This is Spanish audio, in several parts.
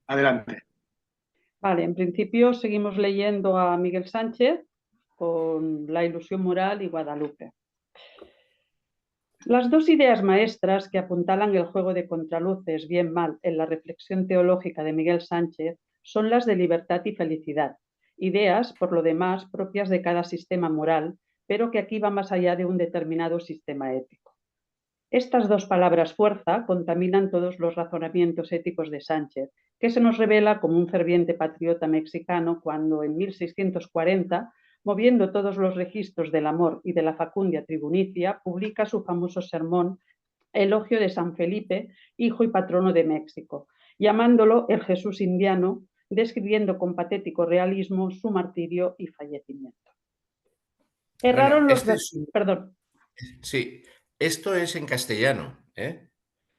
Adelante. Vale, en principio seguimos leyendo a Miguel Sánchez con La ilusión moral y Guadalupe. Las dos ideas maestras que apuntalan el juego de contraluces bien mal en la reflexión teológica de Miguel Sánchez son las de libertad y felicidad, ideas, por lo demás, propias de cada sistema moral, pero que aquí va más allá de un determinado sistema ético. Estas dos palabras fuerza contaminan todos los razonamientos éticos de Sánchez, que se nos revela como un ferviente patriota mexicano cuando en 1640, moviendo todos los registros del amor y de la facundia tribunicia, publica su famoso sermón Elogio de San Felipe, hijo y patrono de México, llamándolo el Jesús indiano, describiendo con patético realismo su martirio y fallecimiento. Bueno, Erraron los... este es Perdón. Sí, esto es en castellano, ¿eh?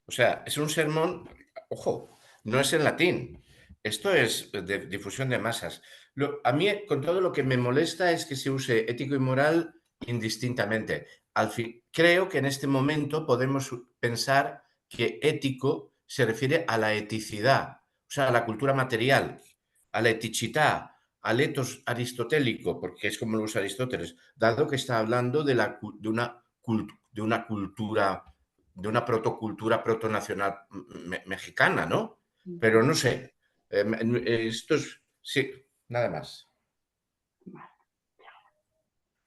O sea, es un sermón, ojo, no es en latín. Esto es de difusión de masas. A mí, con todo lo que me molesta es que se use ético y moral indistintamente. Creo que en este momento podemos pensar que ético se refiere a la eticidad, o sea, a la cultura material, a la eticità, al etos aristotélico, porque es como los Aristóteles, dado que está hablando de una cultura, de una protocultura protonacional mexicana, ¿no? Pero no sé, esto es, sí, nada más.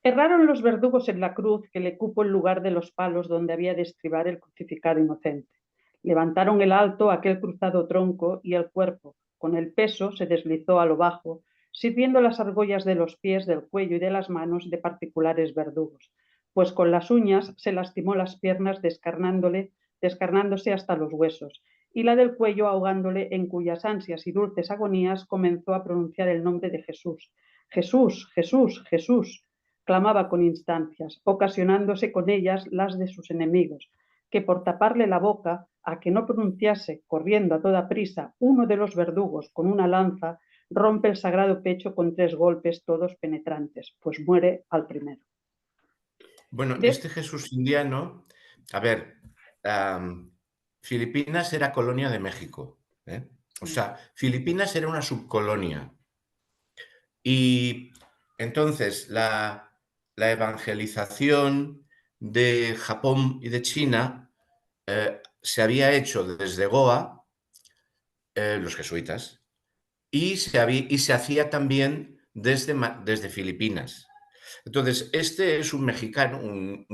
Erraron los verdugos en la cruz que le cupo el lugar de los palos donde había de estribar el crucificado inocente. Levantaron el alto aquel cruzado tronco y el cuerpo, con el peso, se deslizó a lo bajo, sirviendo las argollas de los pies, del cuello y de las manos de particulares verdugos, pues con las uñas se lastimó las piernas descarnándose hasta los huesos, y la del cuello ahogándole, en cuyas ansias y dulces agonías comenzó a pronunciar el nombre de Jesús. Jesús, Jesús, Jesús, clamaba con instancias, ocasionándose con ellas las de sus enemigos, que por taparle la boca, a que no pronunciase, corriendo a toda prisa, uno de los verdugos con una lanza, rompe el sagrado pecho con 3 golpes todos penetrantes, pues muere al primero. Bueno, este Jesús indiano, a ver, Filipinas era colonia de México, ¿eh? O sea, Filipinas era una subcolonia. Y entonces la evangelización de Japón y de China se había hecho desde Goa, los jesuitas, y se hacía también desde Filipinas. Entonces, este es un mexicano, bueno,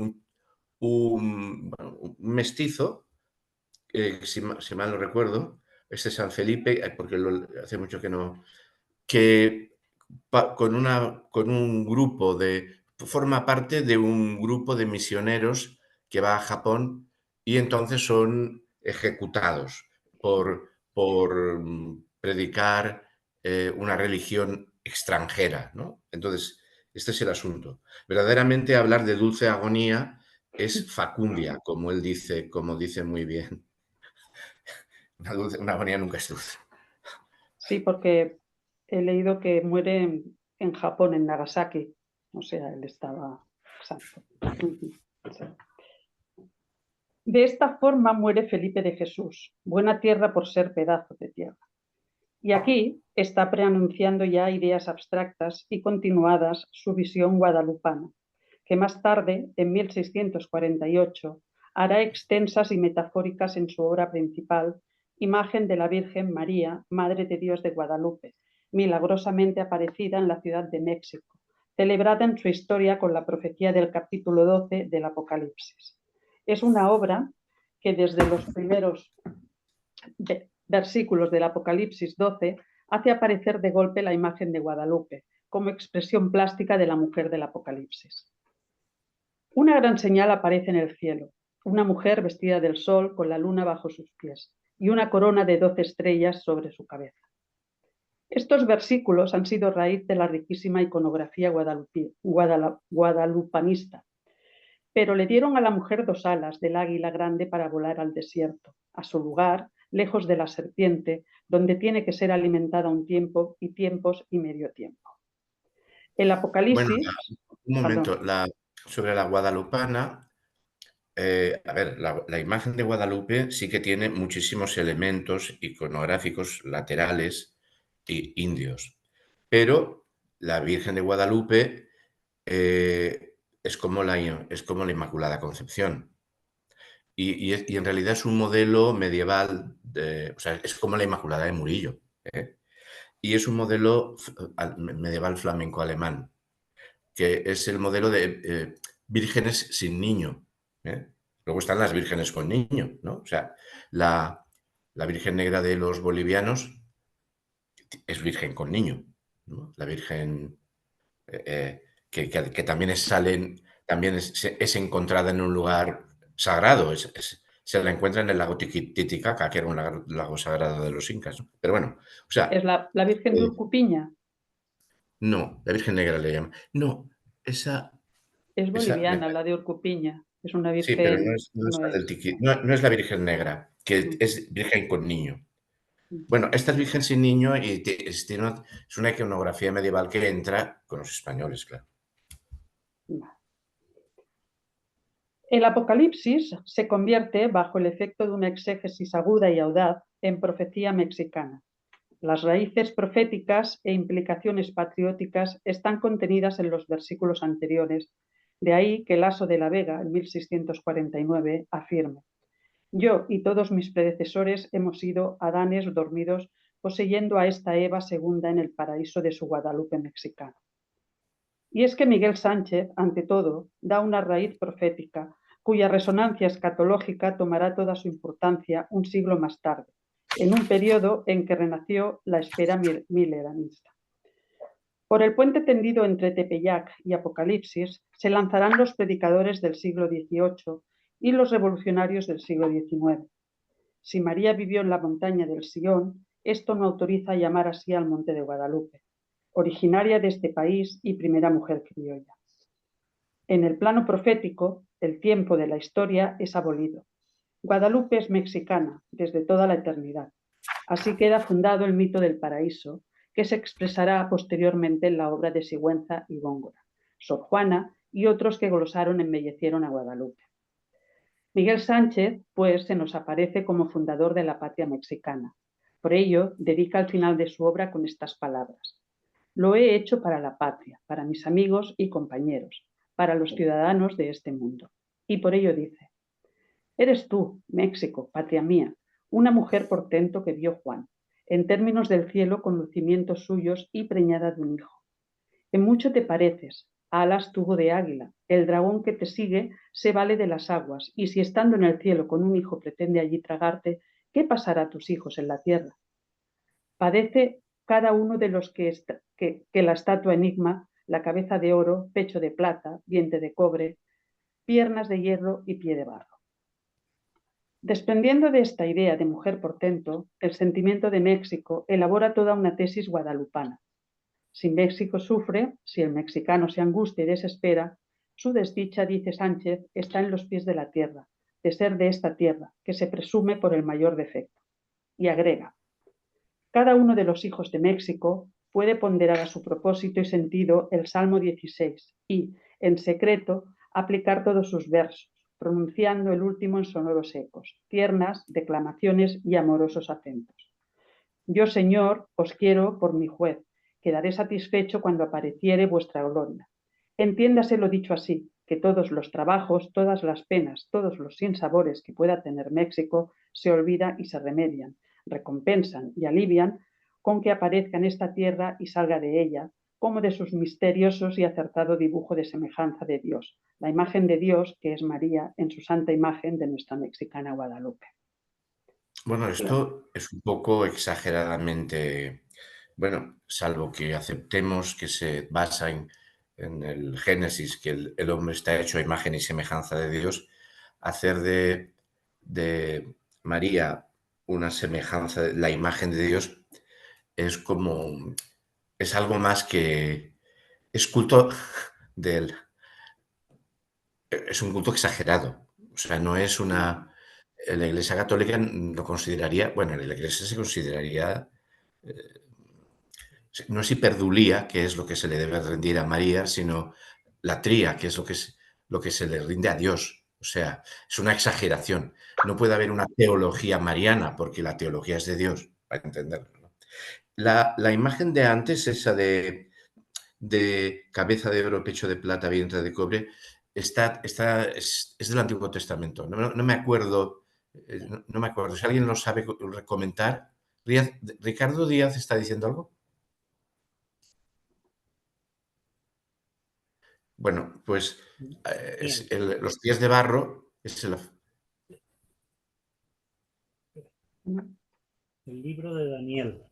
un mestizo, si mal no recuerdo, este San Felipe, porque hace mucho que no, que con un grupo forma parte de un grupo de misioneros que va a Japón y entonces son ejecutados por predicar una religión extranjera, ¿no? Entonces, este es el asunto. Verdaderamente hablar de dulce agonía es facundia, como él dice, como dice muy bien. Una agonía nunca es dulce. Sí, porque he leído que muere en Japón, en Nagasaki. O sea, él estaba... Exacto. Sí. De esta forma muere Felipe de Jesús, buena tierra por ser pedazo de tierra. Y aquí está preanunciando ya ideas abstractas y continuadas su visión guadalupana, que más tarde, en 1648, hará extensas y metafóricas en su obra principal, Imagen de la Virgen María, Madre de Dios de Guadalupe, milagrosamente aparecida en la Ciudad de México, celebrada en su historia con la profecía del capítulo 12 del Apocalipsis. Es una obra que desde los primeros versículos del Apocalipsis 12 hace aparecer de golpe la imagen de Guadalupe como expresión plástica de la mujer del Apocalipsis. Una gran señal aparece en el cielo, una mujer vestida del sol con la luna bajo sus pies y una corona de 12 estrellas sobre su cabeza. Estos versículos han sido raíz de la riquísima iconografía guadalupanista, pero le dieron a la mujer 2 alas del águila grande para volar al desierto, a su lugar, lejos de la serpiente, donde tiene que ser alimentada un tiempo y tiempos y medio tiempo. El Bueno, Apocalipsis... un momento, sobre la guadalupana, A ver, la imagen de Guadalupe sí que tiene muchísimos elementos iconográficos laterales y indios, pero la Virgen de Guadalupe es como la Inmaculada Concepción. Y en realidad es un modelo medieval, o sea, es como la Inmaculada de Murillo, ¿eh? Y es un modelo medieval flamenco alemán, que es el modelo de vírgenes sin niño, ¿eh? Luego están las vírgenes con niño, ¿no? O sea, la Virgen Negra de los bolivianos es virgen con niño, ¿no? La Virgen que también también es encontrada en un lugar sagrado, se la encuentra en el lago Titicaca, que era un lago sagrado de los incas, ¿no? Pero bueno, o sea, Es la Virgen de eh, Urcupiña, no, la Virgen Negra le llama. No, esa, es esa boliviana, la de Urcupiña, es una sí, pero no Virgen, es no la del es. no es la Virgen Negra, que Mm, es virgen con niño. mm, Bueno, esta es virgen sin niño y es una iconografía medieval que entra con los españoles, claro. vale. El Apocalipsis se convierte, bajo el efecto de una exégesis aguda y audaz, en profecía mexicana. Las raíces proféticas e implicaciones patrióticas están contenidas en los versículos anteriores, de ahí que Laso de la Vega, en 1649, afirme: yo y todos mis predecesores hemos sido Adanes dormidos poseyendo a esta Eva segunda en el paraíso de su Guadalupe mexicano. Y es que Miguel Sánchez, ante todo, da una raíz profética, cuya resonancia escatológica tomará toda su importancia un siglo más tarde, en un periodo en que renació la espera milenarista. Por el puente tendido entre Tepeyac y Apocalipsis se lanzarán los predicadores del siglo XVIII y los revolucionarios del siglo XIX. Si María vivió en la montaña del Sion, esto no autoriza a llamar así al monte de Guadalupe, originaria de este país y primera mujer criolla. En el plano profético, el tiempo de la historia es abolido. Guadalupe es mexicana desde toda la eternidad. Así queda fundado el mito del paraíso, que se expresará posteriormente en la obra de Sigüenza y Góngora, Sor Juana y otros que glosaron y embellecieron a Guadalupe. Miguel Sánchez, pues, se nos aparece como fundador de la patria mexicana. Por ello, dedica al final de su obra con estas palabras: lo he hecho para la patria, para mis amigos y compañeros, para los ciudadanos de este mundo. Y por ello dice: eres tú, México, patria mía, una mujer portento que vio Juan, en términos del cielo con lucimientos suyos y preñada de un hijo. En mucho te pareces, alas tuvo de águila, el dragón que te sigue se vale de las aguas, y si estando en el cielo con un hijo pretende allí tragarte, ¿qué pasará a tus hijos en la tierra? Padece cada uno de los que la estatua enigma, la cabeza de oro, pecho de plata, diente de cobre, piernas de hierro y pie de barro. Desprendiendo de esta idea de mujer portento, el sentimiento de México elabora toda una tesis guadalupana. Si México sufre, si el mexicano se angustia y desespera, su desdicha, dice Sánchez, está en los pies de la tierra, de ser de esta tierra, que se presume por el mayor defecto. Y agrega: cada uno de los hijos de México puede ponderar a su propósito y sentido el Salmo 16 y, en secreto, aplicar todos sus versos, pronunciando el último en sonoros ecos, tiernas declamaciones y amorosos acentos. Yo, Señor, os quiero por mi juez, quedaré satisfecho cuando apareciere vuestra gloria. Entiéndase lo dicho así, que todos los trabajos, todas las penas, todos los sinsabores que pueda tener México se olvidan y se remedian, recompensan y alivian con que aparezca en esta tierra y salga de ella, como de sus misteriosos y acertado dibujo de semejanza de Dios, la imagen de Dios que es María en su santa imagen de nuestra mexicana Guadalupe. Bueno, esto es un poco exageradamente, bueno, salvo que aceptemos que se basa en el Génesis, que el hombre está hecho a imagen y semejanza de Dios, hacer de María una semejanza, la imagen de Dios, es como, es algo más que, es culto del, es un culto exagerado. O sea, no es una, la Iglesia Católica lo consideraría, bueno, la Iglesia se consideraría, no es hiperdulía, que es lo que se le debe rendir a María, sino la tría, que es lo que se le rinde a Dios. O sea, es una exageración. No puede haber una teología mariana, porque la teología es de Dios, para entenderlo, ¿no? La imagen de antes, esa de cabeza de oro, pecho de plata, vientre de cobre, es del Antiguo Testamento. No me acuerdo, no me acuerdo. Si alguien lo sabe comentar. ¿Ricardo Díaz está diciendo algo? Bueno, pues los pies de barro es el libro de Daniel.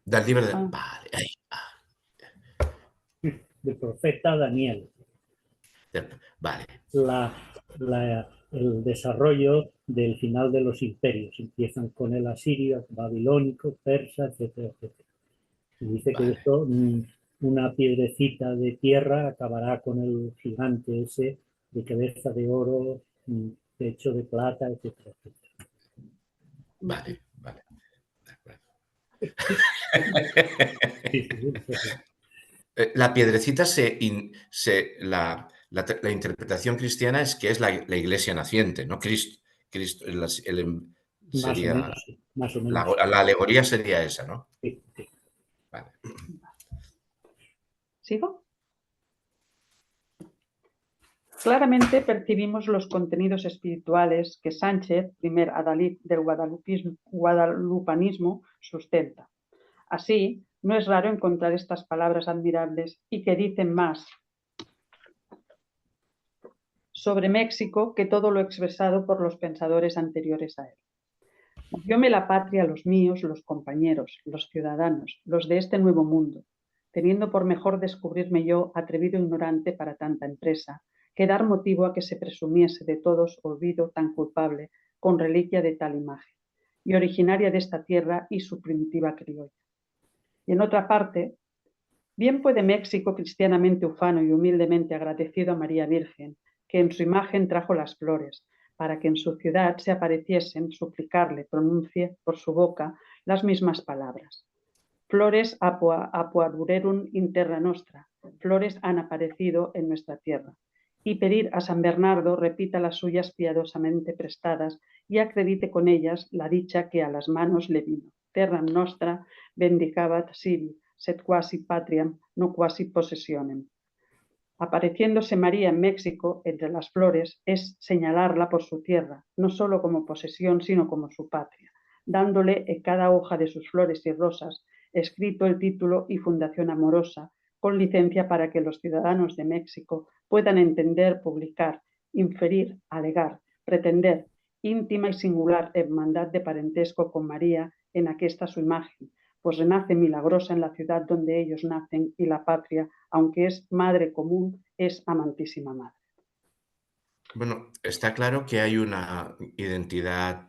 del libro de... Vale, ahí. Del profeta Daniel. Vale. El desarrollo del final de los imperios. Empiezan con el asirio, babilónico, persa, etcétera, etcétera. Y dice que esto, una piedrecita de tierra acabará con el gigante ese de cabeza de oro, pecho de plata, etcétera, etcétera. Vale, vale. De acuerdo. La piedrecita la interpretación cristiana es que es la iglesia naciente, ¿no? Cristo sería, más o menos. La alegoría sería esa, ¿no? Sí, sí. Vale. ¿Sigo? Claramente percibimos los contenidos espirituales que Sánchez, primer adalid del guadalupanismo, sustenta. Así, no es raro encontrar estas palabras admirables y que dicen más sobre México que todo lo expresado por los pensadores anteriores a él. Dióme la patria los míos, los compañeros, los ciudadanos, los de este nuevo mundo, teniendo por mejor descubrirme yo, atrevido ignorante para tanta empresa, que dar motivo a que se presumiese de todos olvido tan culpable con reliquia de tal imagen, y originaria de esta tierra y su primitiva criolla. Y en otra parte, bien puede México, cristianamente ufano y humildemente agradecido a María Virgen, que en su imagen trajo las flores, para que en su ciudad se apareciesen, suplicarle pronuncie por su boca las mismas palabras. Flores apoadurerum in terra nostra, flores han aparecido en nuestra tierra. Y pedir a San Bernardo repita las suyas piadosamente prestadas y acredite con ellas la dicha que a las manos le vino. Terra nostra bendicabat sibi, sed quasi patriam, no quasi possessionem. Apareciéndose María en México, entre las flores, es señalarla por su tierra, no solo como posesión, sino como su patria, dándole en cada hoja de sus flores y rosas escrito el título y fundación amorosa, con licencia para que los ciudadanos de México puedan entender, publicar, inferir, alegar, pretender, íntima y singular hermandad de parentesco con María en aquesta su imagen, pues renace milagrosa en la ciudad donde ellos nacen y la patria, aunque es madre común, es amantísima madre. Bueno, está claro que hay una identidad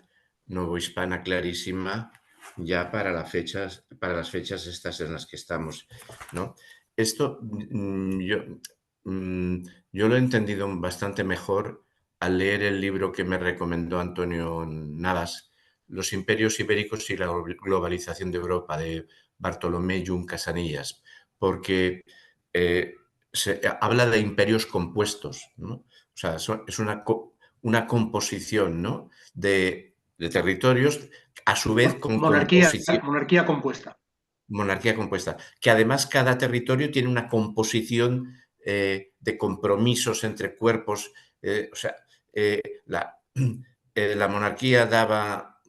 novohispana clarísima ya para las fechas estas en las que estamos, ¿no? Esto yo lo he entendido bastante mejor al leer el libro que me recomendó Antonio Navas, Los imperios ibéricos y la globalización de Europa, de Bartolomé Llum Casanillas, porque habla de imperios compuestos, ¿no? O sea, es una composición, ¿no? de territorios, a su vez con composición. Monarquía compuesta. Monarquía compuesta. Que además cada territorio tiene una composición de compromisos entre cuerpos. O sea, la monarquía daba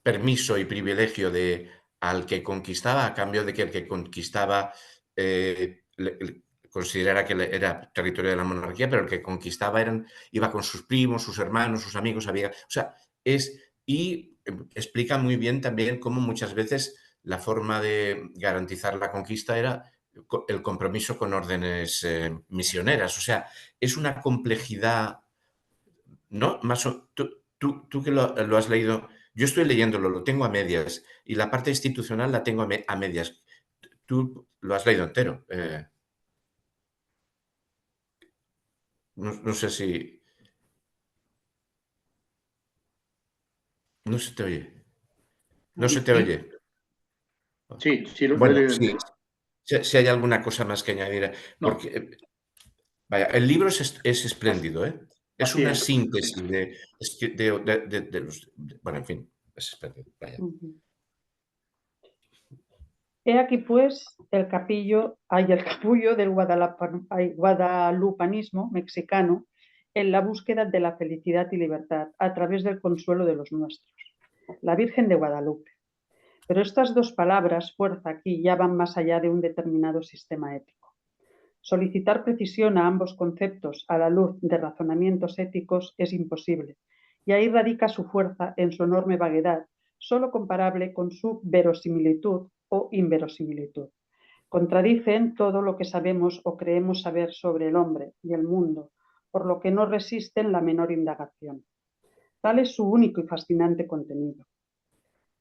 permiso y privilegio al que conquistaba, a cambio de que el que conquistaba considerara que era territorio de la monarquía, pero el que conquistaba iba con sus primos, sus hermanos, sus amigos, y explica muy bien también cómo muchas veces la forma de garantizar la conquista era el compromiso con órdenes misioneras. O sea, es una complejidad, ¿no? Tú que lo has leído, yo estoy leyéndolo, lo tengo a medias, y la parte institucional la tengo a medias. Tú lo has leído entero. No sé si... No se te oye. No se te oye. Sí, lo he Bueno, leído sí, entero. si hay alguna cosa más que añadir. No. Porque Vaya, el libro es espléndido, ¿eh? Es Así una es. síntesis de los... Bueno, en fin, es espléndido. Vaya. He aquí, pues, el capullo del guadalupanismo mexicano en la búsqueda de la felicidad y libertad a través del consuelo de los nuestros, la Virgen de Guadalupe. Pero estas dos palabras, fuerza, aquí ya van más allá de un determinado sistema ético. Solicitar precisión a ambos conceptos a la luz de razonamientos éticos es imposible, y ahí radica su fuerza en su enorme vaguedad, solo comparable con su verosimilitud o inverosimilitud. Contradicen todo lo que sabemos o creemos saber sobre el hombre y el mundo, por lo que no resisten la menor indagación. Tal es su único y fascinante contenido.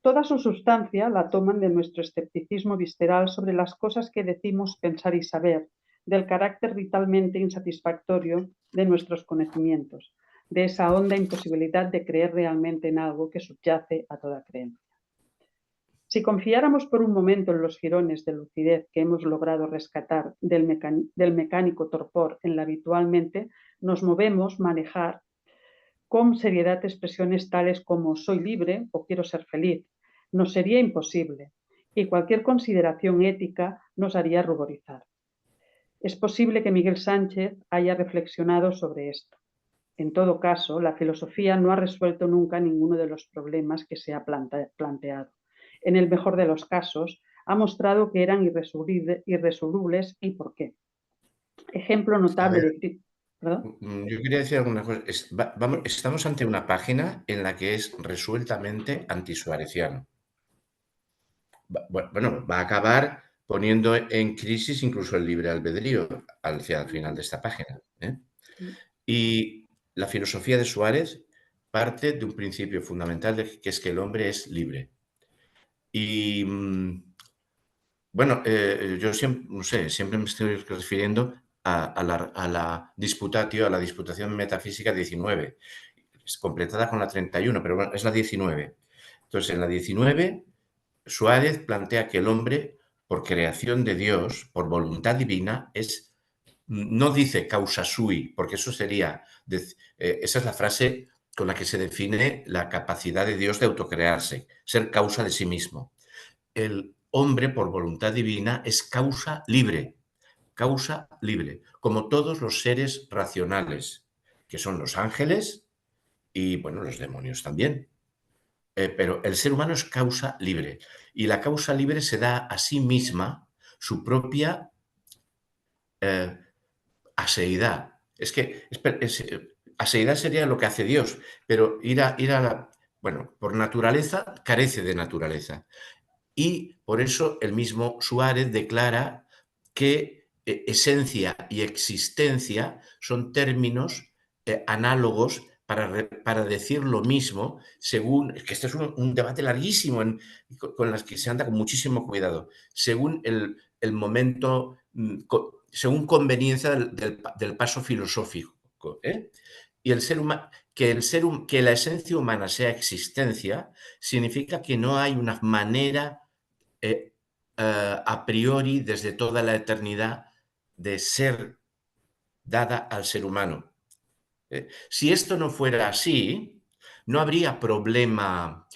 Toda su sustancia la toman de nuestro escepticismo visceral sobre las cosas que decimos pensar y saber, del carácter vitalmente insatisfactorio de nuestros conocimientos, de esa honda imposibilidad de creer realmente en algo que subyace a toda creencia. Si confiáramos por un momento en los jirones de lucidez que hemos logrado rescatar del mecánico torpor en la habitualmente nos movemos manejar con seriedad expresiones tales como soy libre o quiero ser feliz, nos sería imposible y cualquier consideración ética nos haría ruborizar. Es posible que Miguel Sánchez haya reflexionado sobre esto. En todo caso, la filosofía no ha resuelto nunca ninguno de los problemas que se ha planteado. En el mejor de los casos, ha mostrado que eran irresolubles y por qué. Ejemplo notable de... ¿Perdón? Yo quería decir alguna cosa. Estamos ante una página en la que es resueltamente antisuareciano. Bueno, va a acabar poniendo en crisis incluso el libre albedrío hacia el final de esta página, ¿eh? Y la filosofía de Suárez parte de un principio fundamental que es que el hombre es libre. Y bueno, yo siempre, no sé, siempre me estoy refiriendo a la disputatio, a la disputación metafísica 19, es completada con la 31, pero bueno, es la 19. Entonces, en la 19, Suárez plantea que el hombre, por creación de Dios, por voluntad divina, no dice causa sui, porque eso sería, esa es la frase con la que se define la capacidad de Dios de autocrearse, ser causa de sí mismo. El hombre, por voluntad divina, es causa libre, como todos los seres racionales, que son los ángeles y, bueno, los demonios también. Pero el ser humano es causa libre, y la causa libre se da a sí misma su propia aseidad. Aseidad sería lo que hace Dios, pero bueno, por naturaleza carece de naturaleza. Y por eso el mismo Suárez declara que esencia y existencia son términos análogos para decir lo mismo, según, que este es un debate larguísimo con las que se anda con muchísimo cuidado, según el momento, según conveniencia del paso filosófico, ¿eh? Y que la esencia humana sea existencia significa que no hay una manera a priori desde toda la eternidad de ser dada al ser humano. Si esto no fuera así, no habría problema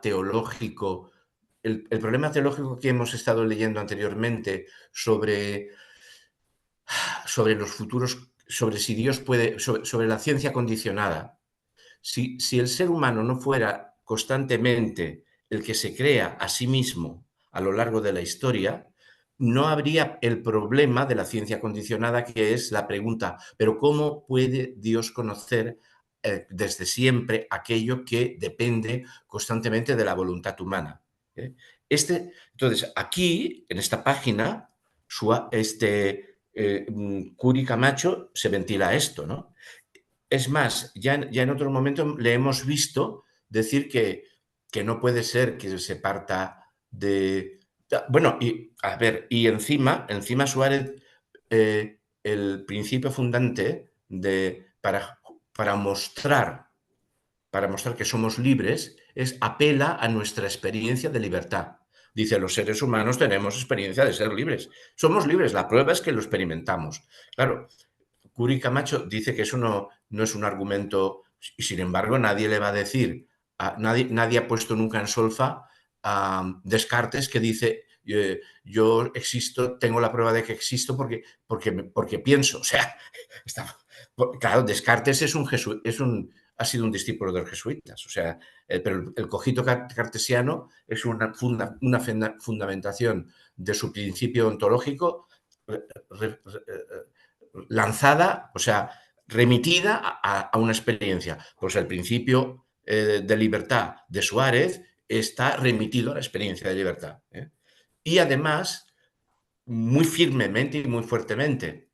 teológico. El problema teológico que hemos estado leyendo anteriormente sobre los futuros, sobre si Dios puede, sobre la ciencia condicionada. Si el ser humano no fuera constantemente el que se crea a sí mismo a lo largo de la historia, no habría el problema de la ciencia condicionada, que es la pregunta, pero ¿cómo puede Dios conocer desde siempre aquello que depende constantemente de la voluntad humana? Entonces, aquí, en esta página, Curi Camacho se ventila esto, ¿no? Es más, ya en otro momento le hemos visto decir que no puede ser que se parta de... Bueno, y a ver, y encima Suárez, el principio fundante para mostrar que somos libres, apela a nuestra experiencia de libertad. Dice, los seres humanos tenemos experiencia de ser libres. Somos libres, la prueba es que lo experimentamos. Claro, Curi Camacho dice que eso no es un argumento, y sin embargo nadie le va a decir, nadie ha puesto nunca en solfa a Descartes que dice, yo existo, tengo la prueba de que existo porque pienso. O sea, claro, Descartes ha sido un discípulo de los jesuitas. O sea, pero el cogito cartesiano es una fundamentación de su principio ontológico lanzada, o sea, remitida a una experiencia. Pues el principio de libertad de Suárez está remitido a la experiencia de libertad. Y además, muy firmemente y muy fuertemente,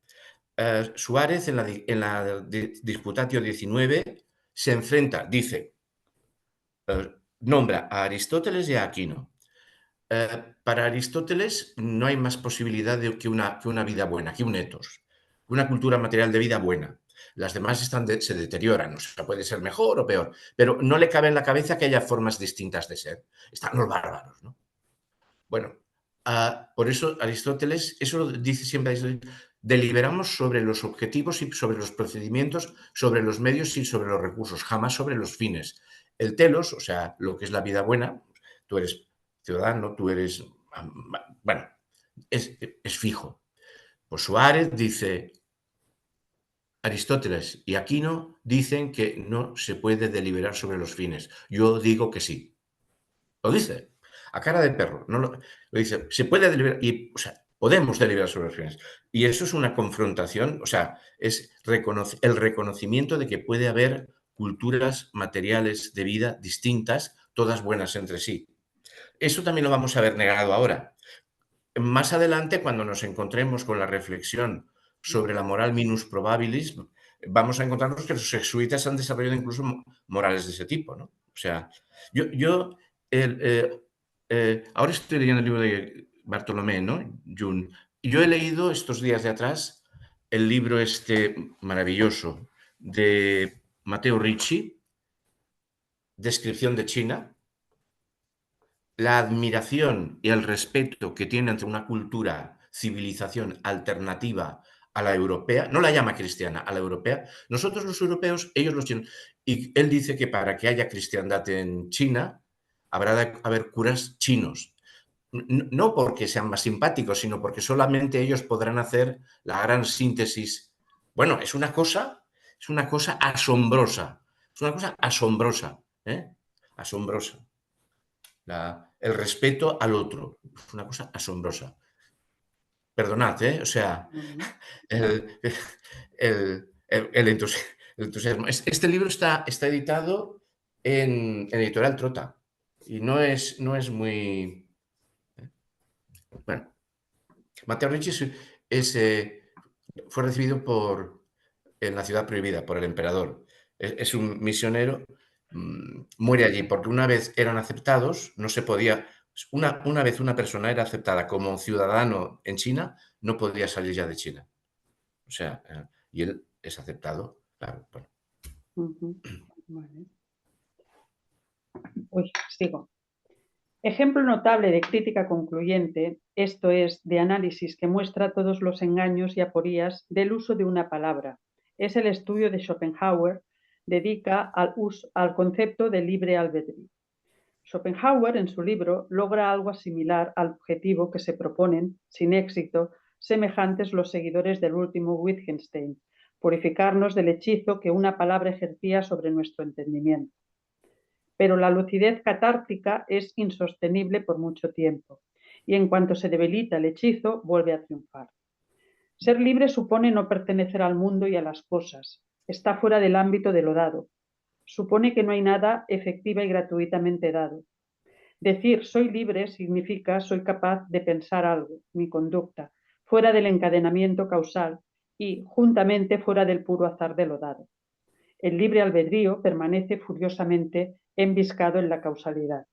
Suárez en la Disputatio 19 se enfrenta, dice, nombra a Aristóteles y a Aquino. Para Aristóteles no hay más posibilidad de que una vida buena, que un ethos, una cultura material de vida buena. Las demás se deterioran, o sea, puede ser mejor o peor, pero no le cabe en la cabeza que haya formas distintas de ser. Están los bárbaros, ¿no? Bueno, por eso Aristóteles, eso lo dice siempre, deliberamos sobre los objetivos y sobre los procedimientos, sobre los medios y sobre los recursos, jamás sobre los fines. El telos, o sea, lo que es la vida buena, tú eres ciudadano, tú eres, bueno, es fijo. Pues Suárez dice, Aristóteles y Aquino dicen que no se puede deliberar sobre los fines. Yo digo que sí. Lo dice, a cara de perro. No lo dice, se puede deliberar, o sea, podemos deliberar sobre los fines. Y eso es una confrontación, o sea, es el reconocimiento de que puede haber culturas materiales de vida distintas, todas buenas entre sí. Eso también lo vamos a ver negado ahora. Más adelante, cuando nos encontremos con la reflexión sobre la moral minus probabilis, vamos a encontrarnos que los jesuitas han desarrollado incluso morales de ese tipo, ¿no? O sea, ahora estoy leyendo el libro de Bartolomé, ¿no? Jun. Y yo he leído estos días de atrás el libro este maravilloso de Matteo Ricci, Descripción de China, la admiración y el respeto que tiene ante una cultura, civilización alternativa a la europea, no la llama cristiana, a la europea. Nosotros los europeos, ellos los chinos. Y él dice que para que haya cristiandad en China, habrá de haber curas chinos. No porque sean más simpáticos, sino porque solamente ellos podrán hacer la gran síntesis. Bueno, es una cosa asombrosa. Es una cosa asombrosa, ¿eh? Asombrosa. El respeto al otro. Es una cosa asombrosa. Perdonad, ¿eh? O sea, el entusiasmo. Este libro está editado en Editorial Trota y no es muy... Bueno, Matteo Ricci fue recibido en la ciudad prohibida por el emperador. Es un misionero, muere allí porque una vez eran aceptados, no se podía... Una vez una persona era aceptada como ciudadano en China, no podía salir ya de China. O sea, y él es aceptado, claro. Bueno. Vale. Uy, sigo. Ejemplo notable de crítica concluyente, esto es, de análisis que muestra todos los engaños y aporías del uso de una palabra, es el estudio de Schopenhauer, dedica al concepto de libre albedrío. Schopenhauer, en su libro, logra algo similar al objetivo que se proponen, sin éxito, semejantes los seguidores del último Wittgenstein, purificarnos del hechizo que una palabra ejercía sobre nuestro entendimiento. Pero la lucidez catártica es insostenible por mucho tiempo, y en cuanto se debilita el hechizo, vuelve a triunfar. Ser libre supone no pertenecer al mundo y a las cosas, está fuera del ámbito de lo dado, supone que no hay nada efectiva y gratuitamente dado. Decir soy libre significa soy capaz de pensar algo, mi conducta, fuera del encadenamiento causal y, juntamente, fuera del puro azar de lo dado. El libre albedrío permanece furiosamente embiscado en la causalidad,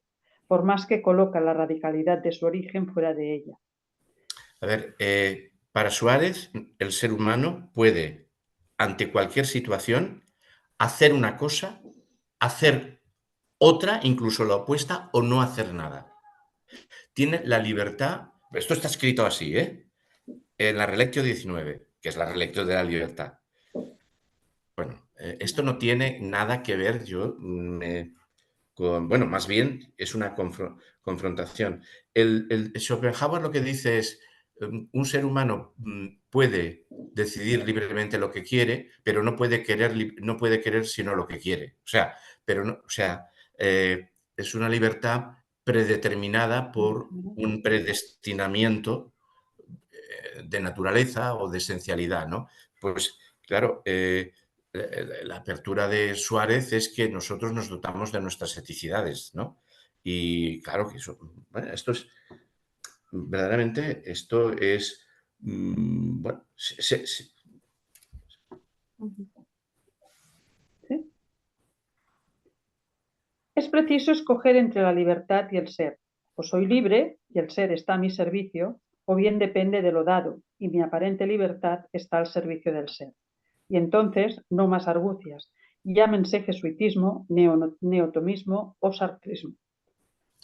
por más que coloca la radicalidad de su origen fuera de ella. A ver, para Suárez, el ser humano puede, ante cualquier situación, hacer una cosa, hacer otra, incluso la opuesta, o no hacer nada. tiene la libertad, esto está escrito así, en la Relectio 19, que es la Relectio de la libertad. Bueno, esto no tiene nada que ver, bueno, más bien es una confrontación. El Schopenhauer lo que dice es, un ser humano puede decidir libremente lo que quiere, pero no puede querer sino lo que quiere. O sea, es una libertad predeterminada por un predestinamiento de naturaleza o de esencialidad, ¿no? Pues claro, la apertura de Suárez es que nosotros nos dotamos de nuestras eticidades, ¿no? Y claro que eso, bueno, esto es, verdaderamente, esto es, bueno, ¿Sí? Es preciso escoger entre la libertad y el ser. O soy libre y el ser está a mi servicio, o bien depende de lo dado y mi aparente libertad está al servicio del ser. Y entonces, no más argucias, llámense jesuitismo, neotomismo o sartrismo.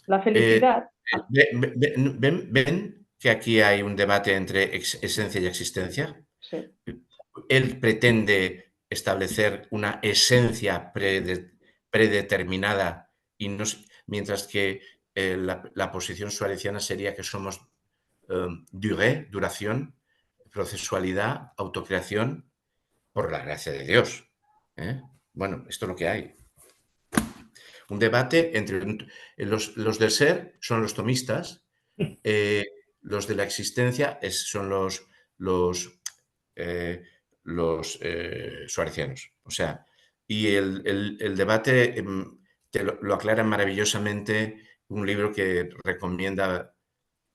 La felicidad... ¿Ven que aquí hay un debate entre esencia y existencia? Sí. Él pretende establecer una esencia predeterminada, y no, mientras que la posición suareciana sería que somos duración, procesualidad, autocreación, por la gracia de Dios. Bueno, esto es lo que hay. Un debate entre los del ser son los tomistas, los de la existencia son los suarecianos. O sea, y el debate lo aclara maravillosamente un libro que recomienda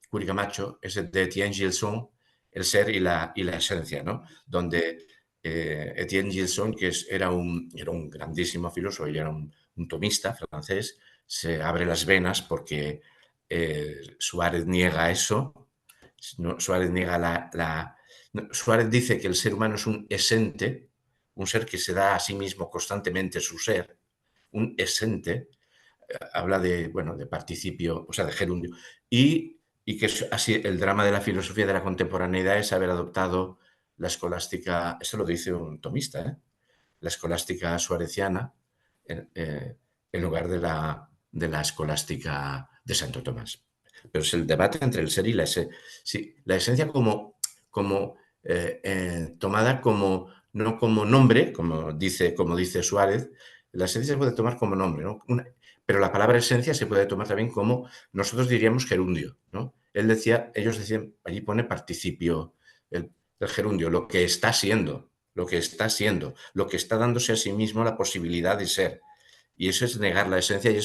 Curi Camacho, es el de Etienne Gilson, El ser y la esencia, ¿no? Donde Etienne Gilson, que era un grandísimo filósofo y era un tomista francés, se abre las venas porque Suárez niega eso. Suárez niega Suárez dice que el ser humano es un esente, un ser que se da a sí mismo constantemente su ser, un esente, habla de, bueno, de participio, o sea, de gerundio, y que es así el drama de la filosofía de la contemporaneidad es haber adoptado la escolástica, eso lo dice un tomista, la escolástica suareciana en lugar de la escolástica de Santo Tomás. Pero es el debate entre el ser y la esencia. Sí, la esencia como tomada como, no como nombre, como dice Suárez, la esencia se puede tomar como nombre, ¿no? Pero la palabra esencia se puede tomar también como, nosotros diríamos gerundio, ¿no? Ellos decían, allí pone participio, el gerundio, lo que está siendo, lo que está dándose a sí mismo la posibilidad de ser. Y eso es negar la esencia y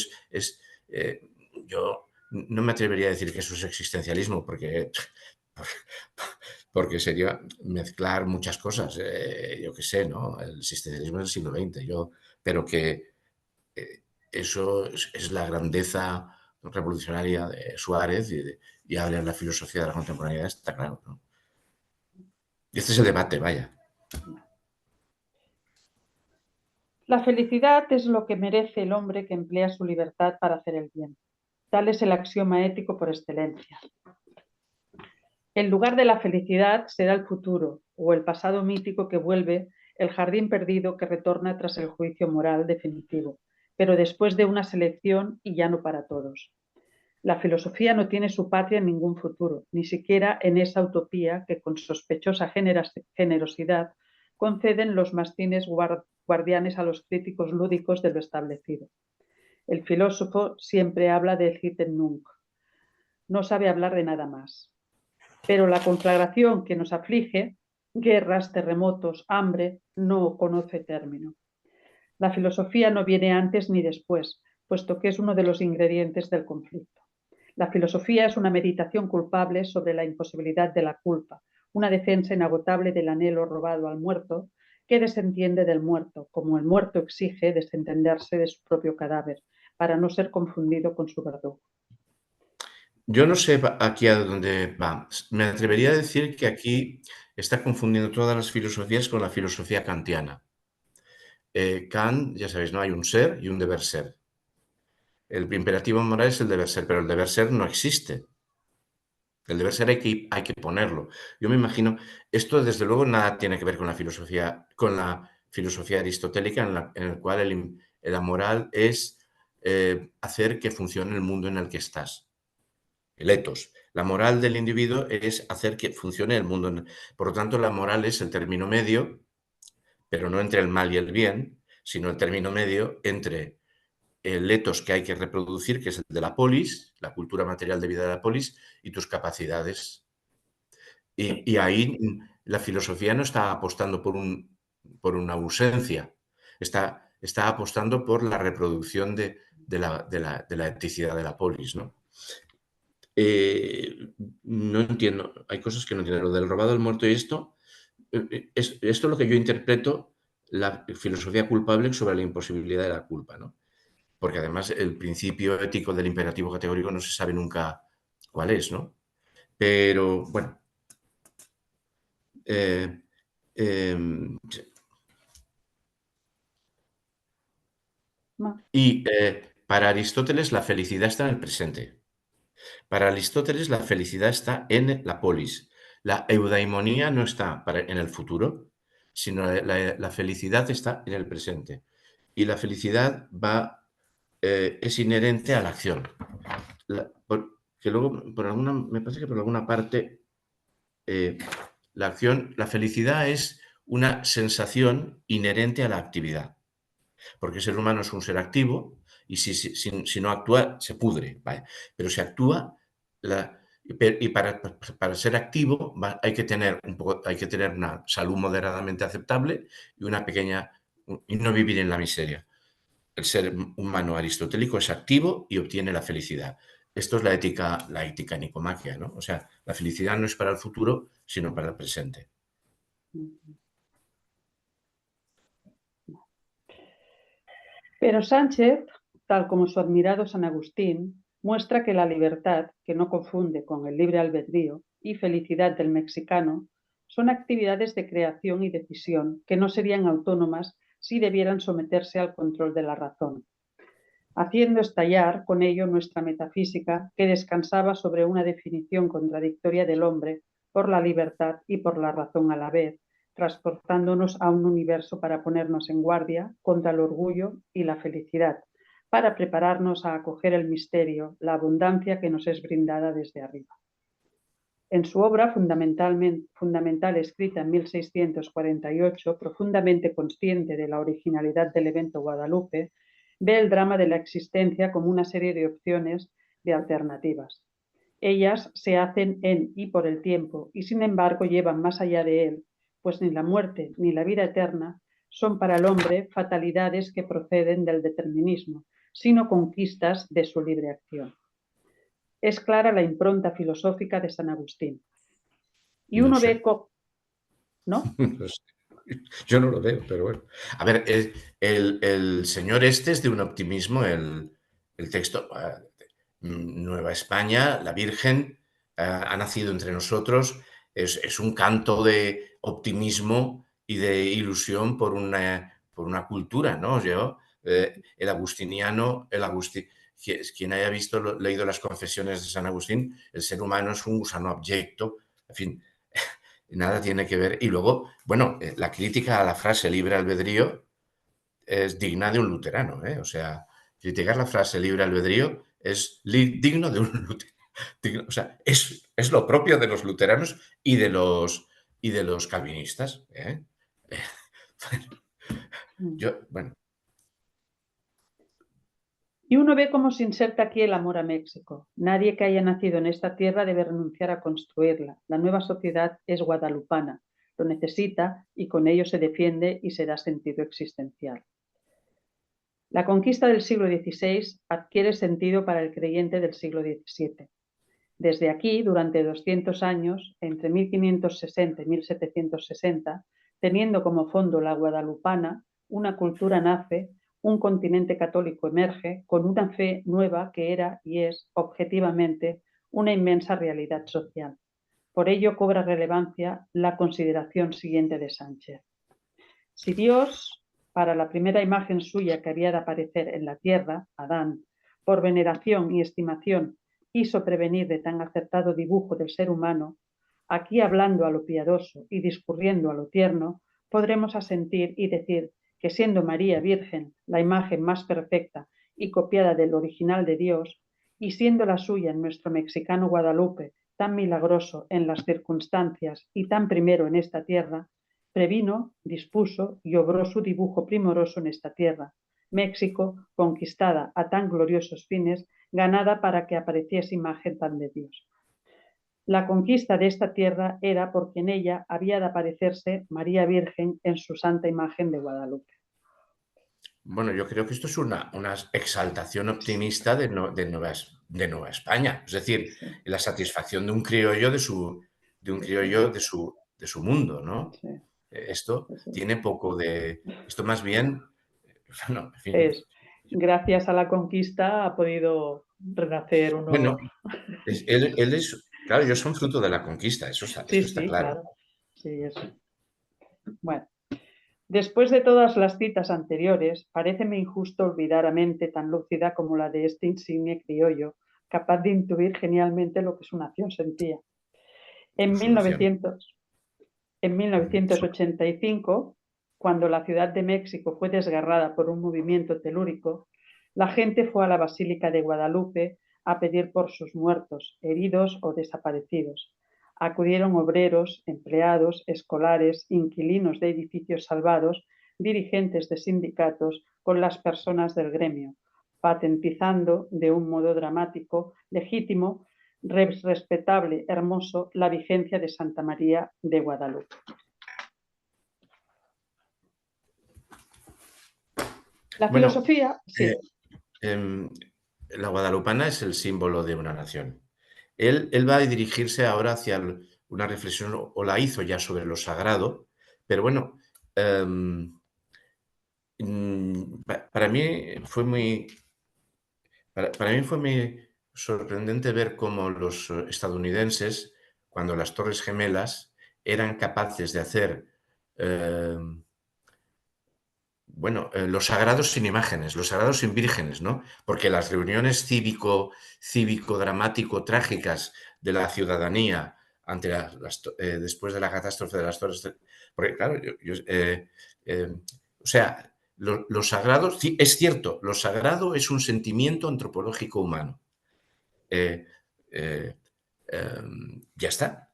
yo no me atrevería a decir que eso es existencialismo, porque sería mezclar muchas cosas, yo qué sé, ¿no? El existencialismo del siglo XX, pero que eso es la grandeza revolucionaria de Suárez y habla de la filosofía de la contemporaneidad, está claro, ¿no? Y este es el debate, vaya. La felicidad es lo que merece el hombre que emplea su libertad para hacer el bien. Tal es el axioma ético por excelencia. El lugar de la felicidad será el futuro o el pasado mítico que vuelve, el jardín perdido que retorna tras el juicio moral definitivo, pero después de una selección y ya no para todos. La filosofía no tiene su patria en ningún futuro, ni siquiera en esa utopía que con sospechosa generosidad conceden los mastines guardianes a los críticos lúdicos de lo establecido. El filósofo siempre habla del hic et nunc, no sabe hablar de nada más. Pero la conflagración que nos aflige, guerras, terremotos, hambre, no conoce término. La filosofía no viene antes ni después, puesto que es uno de los ingredientes del conflicto. La filosofía es una meditación culpable sobre la imposibilidad de la culpa, una defensa inagotable del anhelo robado al muerto, que desentiende del muerto, como el muerto exige desentenderse de su propio cadáver, para no ser confundido con su verdugo. Yo no sé aquí a dónde va. Me atrevería a decir que aquí está confundiendo todas las filosofías con la filosofía kantiana. Kant, ya sabéis, ¿no? Hay un ser y un deber ser. El imperativo moral es el deber ser, pero el deber ser no existe. El deber ser hay que ponerlo. Yo me imagino, esto desde luego nada tiene que ver con la filosofía aristotélica, en el cual la moral es hacer que funcione el mundo en el que estás. El ethos. La moral del individuo es hacer que funcione el mundo. Por lo tanto, la moral es el término medio, pero no entre el mal y el bien, sino el término medio entre el ethos que hay que reproducir, que es el de la polis, la cultura material de vida de la polis, y tus capacidades. Y ahí la filosofía no está apostando por una ausencia, está apostando por la reproducción de la eticidad de la polis, ¿no? No entiendo, hay cosas que no entiendo. Lo del robado, el muerto y esto es lo que yo interpreto la filosofía culpable sobre la imposibilidad de la culpa, ¿no? Porque además el principio ético del imperativo categórico no se sabe nunca cuál es, ¿no? Pero bueno. Y para Aristóteles la felicidad está en el presente. Para Aristóteles la felicidad está en la polis. La eudaimonía no está en el futuro, sino la felicidad está en el presente. Y la felicidad es inherente a la acción. Que luego, me parece que por alguna parte, la felicidad es una sensación inherente a la actividad. Porque el ser humano es un ser activo y si no actúa, se pudre, ¿vale? Pero si actúa, y para ser activo hay que tener una salud moderadamente aceptable y no vivir en la miseria. El ser humano aristotélico es activo y obtiene la felicidad. Esto es la ética nicomaquia, ¿no? O sea, la felicidad no es para el futuro, sino para el presente. Pero Sánchez, tal como su admirado San Agustín, muestra que la libertad, que no confunde con el libre albedrío, y felicidad del mexicano, son actividades de creación y decisión que no serían autónomas si debieran someterse al control de la razón, haciendo estallar con ello nuestra metafísica que descansaba sobre una definición contradictoria del hombre por la libertad y por la razón a la vez, transportándonos a un universo para ponernos en guardia contra el orgullo y la felicidad, para prepararnos a acoger el misterio, la abundancia que nos es brindada desde arriba. En su obra fundamental escrita en 1648, profundamente consciente de la originalidad del evento Guadalupe, ve el drama de la existencia como una serie de opciones de alternativas. Ellas se hacen en y por el tiempo y sin embargo llevan más allá de él, pues ni la muerte ni la vida eterna son para el hombre fatalidades que proceden del determinismo, sino conquistas de su libre acción. Es clara la impronta filosófica de San Agustín. Y uno ve... ¿No? Yo no lo veo, pero bueno. A ver, el señor este es de un optimismo, el texto, Nueva España, la Virgen, ha nacido entre nosotros, es un canto de optimismo y de ilusión por una cultura, ¿no? El agustiniano, quien haya leído las confesiones de San Agustín, el ser humano es un gusano abyecto, en fin, nada tiene que ver. Y luego, bueno, la crítica a la frase libre albedrío es digna de un luterano, ¿eh? O sea, criticar la frase libre albedrío es digno de un luterano. O sea, es lo propio de los luteranos y de los calvinistas, ¿eh? Bueno. Y uno ve cómo se inserta aquí el amor a México. Nadie que haya nacido en esta tierra debe renunciar a construirla. La nueva sociedad es guadalupana, lo necesita y con ello se defiende y se da sentido existencial. La conquista del siglo XVI adquiere sentido para el creyente del siglo XVII. Desde aquí, durante 200 años, entre 1560 y 1760, teniendo como fondo la guadalupana, una cultura nace, un continente católico emerge con una fe nueva que era y es, objetivamente, una inmensa realidad social. Por ello cobra relevancia la consideración siguiente de Sánchez. Si Dios, para la primera imagen suya que había de aparecer en la tierra, Adán, por veneración y estimación, quiso prevenir de tan acertado dibujo del ser humano, aquí hablando a lo piadoso y discurriendo a lo tierno, podremos asentir y decir que siendo María Virgen la imagen más perfecta y copiada del original de Dios, y siendo la suya en nuestro mexicano Guadalupe tan milagroso en las circunstancias y tan primero en esta tierra, previno, dispuso y obró su dibujo primoroso en esta tierra, México, conquistada a tan gloriosos fines, ganada para que apareciese imagen tan de Dios. La conquista de esta tierra era porque en ella había de aparecerse María Virgen en su santa imagen de Guadalupe. Bueno, yo creo que esto es una exaltación optimista de Nueva España. Es decir, Sí, la satisfacción de un criollo de su mundo, ¿no? sí, Esto sí, sí. tiene poco de... Esto más bien... Bueno, en fin. Es, gracias a la conquista ha podido renacer uno. Bueno, él es... Claro, ellos son fruto de la conquista, eso Sí, está sí, claro. claro. Sí, eso. Bueno, después de todas las citas anteriores, paréceme injusto olvidar a mente tan lúcida como la de este insigne criollo, capaz de intuir genialmente lo que su nación sentía. En Su nación. 1985, cuando la Ciudad de México fue desgarrada por un movimiento telúrico, la gente fue a la Basílica de Guadalupe a pedir por sus muertos, heridos o desaparecidos. Acudieron obreros, empleados, escolares, inquilinos de edificios salvados, dirigentes de sindicatos con las personas del gremio, patentizando de un modo dramático, legítimo, respetable, hermoso, la vigencia de Santa María de Guadalupe. La Bueno, filosofía, sí. La guadalupana es el símbolo de una nación. Él va a dirigirse ahora hacia una reflexión, o la hizo ya sobre lo sagrado, pero bueno, para mí fue muy sorprendente ver cómo los estadounidenses, cuando las Torres Gemelas, eran capaces de hacer los sagrados sin imágenes, los sagrados sin vírgenes, ¿no? Porque las reuniones cívico-dramático-trágicas de la ciudadanía después de la catástrofe de las Torres... Porque, claro, o sea, lo sagrado, es cierto, lo sagrado es un sentimiento antropológico humano. Ya está.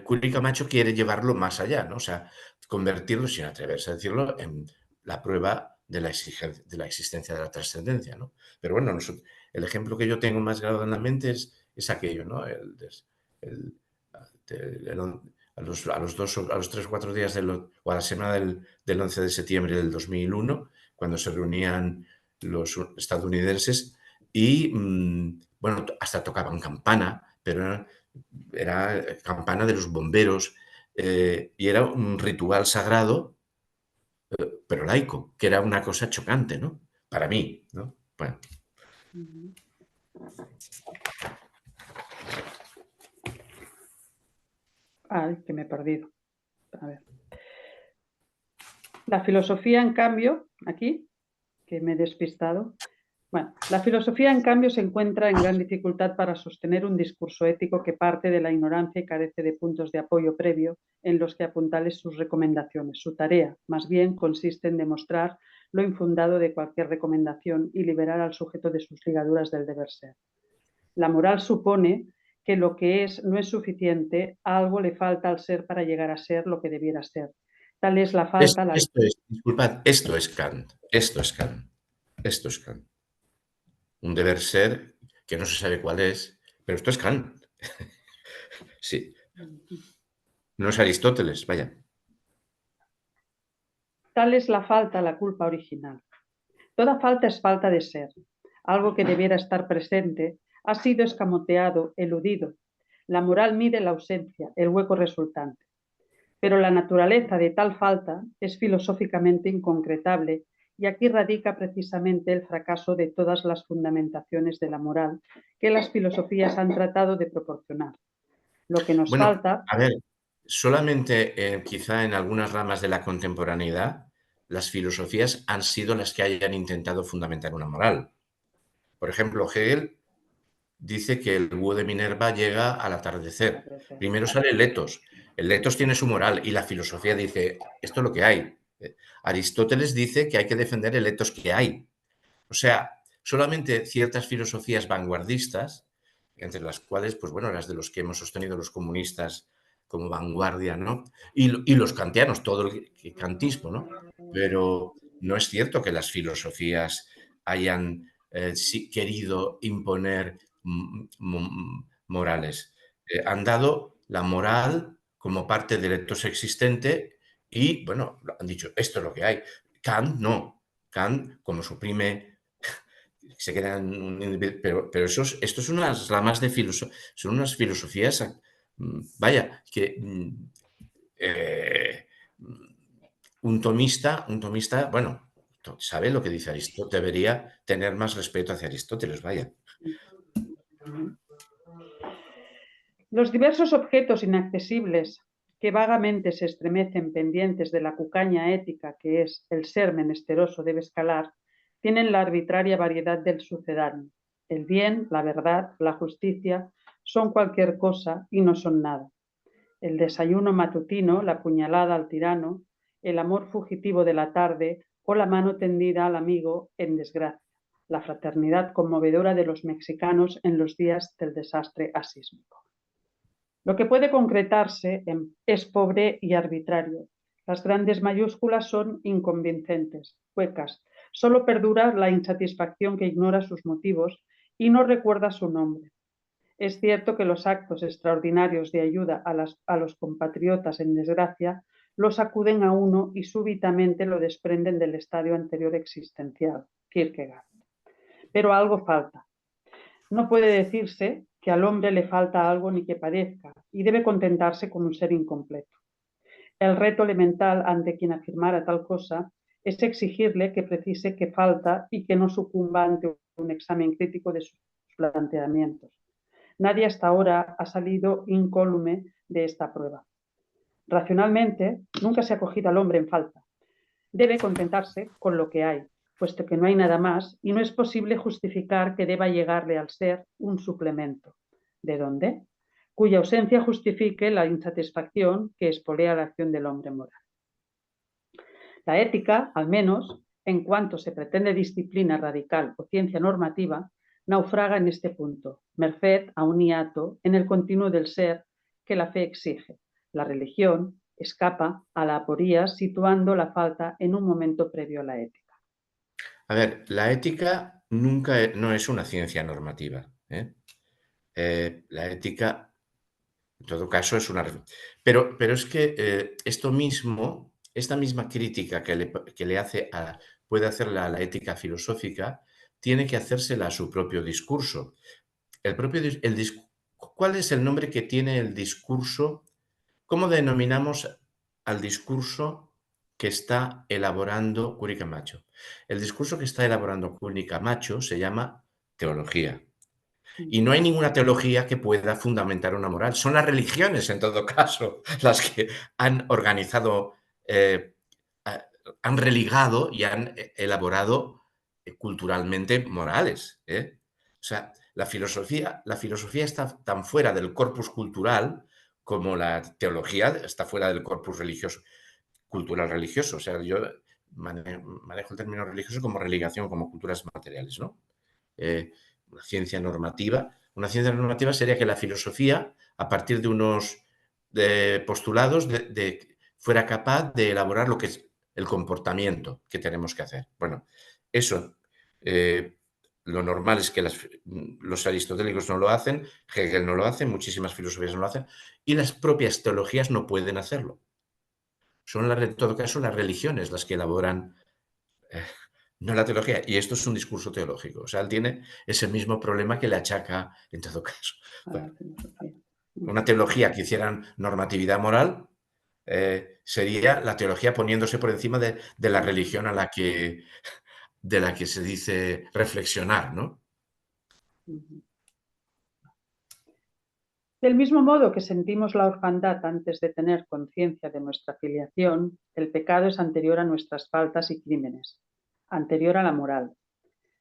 Curi Camacho quiere llevarlo más allá, ¿no? O sea, convertirlo, sin atreverse a decirlo, en la prueba de la existencia de la trascendencia, ¿no? Pero bueno, el ejemplo que yo tengo más grabado en la mente es aquello, ¿no? A los 3 o 4 días o a la semana del 11 de septiembre del 2001, cuando se reunían los estadounidenses y, bueno, hasta tocaban campana, pero era campana de los bomberos, y era un ritual sagrado, pero laico, que era una cosa chocante, ¿no? Para mí, ¿no? Bueno. Ay, que me he perdido. A ver. La filosofía, en cambio, aquí, que me he despistado. Bueno, la filosofía, en cambio, se encuentra en gran dificultad para sostener un discurso ético que parte de la ignorancia y carece de puntos de apoyo previo en los que apuntale sus recomendaciones. Su tarea, más bien, consiste en demostrar lo infundado de cualquier recomendación y liberar al sujeto de sus ligaduras del deber ser. La moral supone que lo que es no es suficiente, algo le falta al ser para llegar a ser lo que debiera ser. Tal es la falta... Disculpad, esto es Kant. Un deber ser que no se sabe cuál es, pero esto es Kant. Sí. No es Aristóteles, vaya. Tal es la falta, la culpa original. Toda falta es falta de ser. Algo que debiera estar presente ha sido escamoteado, eludido. La moral mide la ausencia, el hueco resultante. Pero la naturaleza de tal falta es filosóficamente inconcretable y aquí radica precisamente el fracaso de todas las fundamentaciones de la moral que las filosofías han tratado de proporcionar. Lo que nos falta... A ver, solamente quizá en algunas ramas de la contemporaneidad las filosofías han sido las que hayan intentado fundamentar una moral. Por ejemplo, Hegel dice que el búho de Minerva llega al atardecer. Primero sale el etos. El etos tiene su moral y la filosofía dice, esto es lo que hay. Aristóteles dice que hay que defender el etos que hay. O sea, solamente ciertas filosofías vanguardistas, entre las cuales, pues bueno, las de los que hemos sostenido los comunistas como vanguardia, ¿no? Y los kantianos, todo el kantismo, ¿no? Pero no es cierto que las filosofías hayan querido imponer morales. Han dado la moral como parte del etos existente y, bueno, han dicho, esto es lo que hay. Kant no. Kant, como suprime, se quedan, pero esto es unas ramas de filosofía, son unas filosofías, vaya, que un tomista, bueno, sabe lo que dice Aristóteles, debería tener más respeto hacia Aristóteles, vaya. Los diversos objetos inaccesibles que vagamente se estremecen pendientes de la cucaña ética que es el ser menesteroso debe escalar, tienen la arbitraria variedad del sucedáneo. El bien, la verdad, la justicia son cualquier cosa y no son nada. El desayuno matutino, la puñalada al tirano, el amor fugitivo de la tarde o la mano tendida al amigo en desgracia, la fraternidad conmovedora de los mexicanos en los días del desastre asísmico. Lo que puede concretarse es pobre y arbitrario. Las grandes mayúsculas son inconvincentes, huecas. Solo perdura la insatisfacción que ignora sus motivos y no recuerda su nombre. Es cierto que los actos extraordinarios de ayuda a los compatriotas en desgracia los acuden a uno y súbitamente lo desprenden del estadio anterior existencial, Kierkegaard. Pero algo falta. No puede decirse que al hombre le falta algo ni que padezca, y debe contentarse con un ser incompleto. El reto elemental ante quien afirmara tal cosa es exigirle que precise qué falta y que no sucumba ante un examen crítico de sus planteamientos. Nadie hasta ahora ha salido incólume de esta prueba. Racionalmente, nunca se ha cogido al hombre en falta. Debe contentarse con lo que hay, puesto que no hay nada más y no es posible justificar que deba llegarle al ser un suplemento. ¿De dónde? Cuya ausencia justifique la insatisfacción que espolea la acción del hombre moral. La ética, al menos, en cuanto se pretende disciplina radical o ciencia normativa, naufraga en este punto, merced a un hiato en el continuo del ser que la fe exige. La religión escapa a la aporía situando la falta en un momento previo a la ética. A ver, la ética nunca no es una ciencia normativa. La ética, en todo caso, es una... Pero es que esto mismo, esta misma crítica que le hace puede hacerle a la ética filosófica, tiene que hacérsela a su propio discurso. ¿Cuál es el nombre que tiene el discurso? ¿Cómo denominamos al discurso que está elaborando Curi Camacho? El discurso que está elaborando Curi Camacho se llama teología. Y no hay ninguna teología que pueda fundamentar una moral. Son las religiones, en todo caso, las que han organizado, han religado y han elaborado culturalmente morales. O sea, la filosofía está tan fuera del corpus cultural como la teología está fuera del corpus religioso, cultural religioso. O sea, yo manejo el término religioso como religación, como culturas materiales, ¿no? Una ciencia normativa. Una ciencia normativa sería que la filosofía, a partir de unos postulados, fuera capaz de elaborar lo que es el comportamiento que tenemos que hacer. Bueno, eso lo normal es que los aristotélicos no lo hacen, Hegel no lo hace, muchísimas filosofías no lo hacen, y las propias teologías no pueden hacerlo. Son, en todo caso, las religiones las que elaboran, no la teología. Y esto es un discurso teológico. O sea, él tiene ese mismo problema que le achaca, en todo caso. Bueno, una teología que hiciera normatividad moral sería la teología poniéndose por encima de la religión de la que se dice reflexionar, ¿no? Del mismo modo que sentimos la orfandad antes de tener conciencia de nuestra filiación, el pecado es anterior a nuestras faltas y crímenes, anterior a la moral.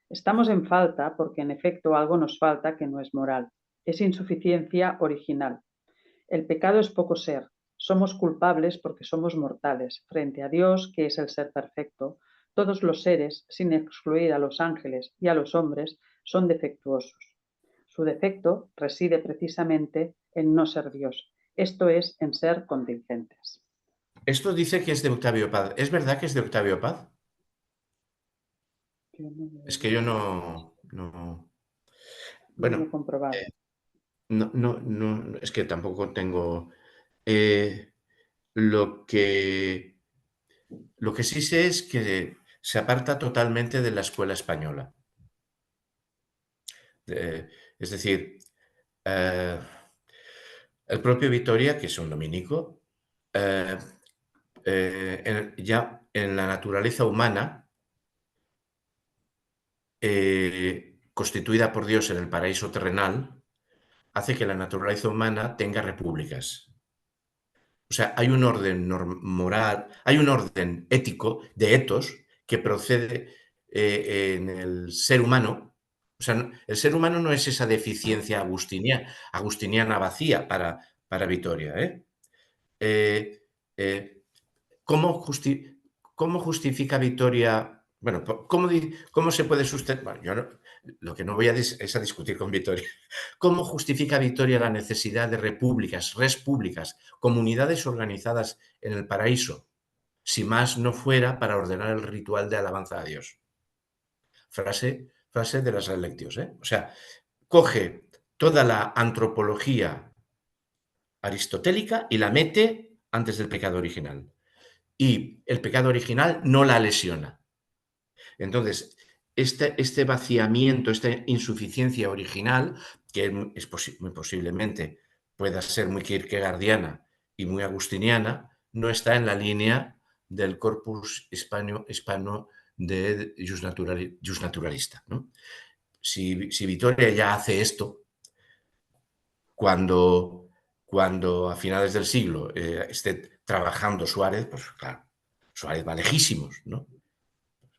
Estamos en falta porque en efecto algo nos falta que no es moral. Es insuficiencia original. El pecado es poco ser. Somos culpables porque somos mortales. Frente a Dios, que es el ser perfecto, todos los seres, sin excluir a los ángeles y a los hombres, son defectuosos. Su defecto reside precisamente en no ser Dios, esto es, en ser contingentes. Esto dice que es de Octavio Paz. ¿Es verdad que es de Octavio Paz? Es que yo no... No lo he Bueno, comprobado. es que tampoco tengo... eh, lo que sí sé es que se aparta totalmente de la escuela española. Es decir, eh, el propio Vitoria, que es un dominico, ya en la naturaleza humana, constituida por Dios en el paraíso terrenal, hace que la naturaleza humana tenga repúblicas. O sea, hay un orden moral, hay un orden ético, de etos, que procede en el ser humano. O sea, el ser humano no es esa deficiencia agustiniana vacía para Vitoria. Eh, eh, ¿Cómo, cómo justifica Vitoria? Bueno, ¿cómo se puede sustentar? Bueno, yo lo que no voy es a discutir con Vitoria. ¿Cómo justifica Vitoria la necesidad de repúblicas, res públicas, comunidades organizadas en el paraíso, si más no fuera para ordenar el ritual de alabanza a Dios? Frase de las Relectios. O sea, coge toda la antropología aristotélica y la mete antes del pecado original. Y el pecado original no la lesiona. Entonces, este vaciamiento, esta insuficiencia original, que muy posiblemente pueda ser muy kierkegaardiana y muy agustiniana, no está en la línea del corpus hispano de justnaturalista, ¿no? Si Vitoria ya hace esto, cuando a finales del siglo esté trabajando Suárez, pues claro, Suárez va lejísimos, ¿no?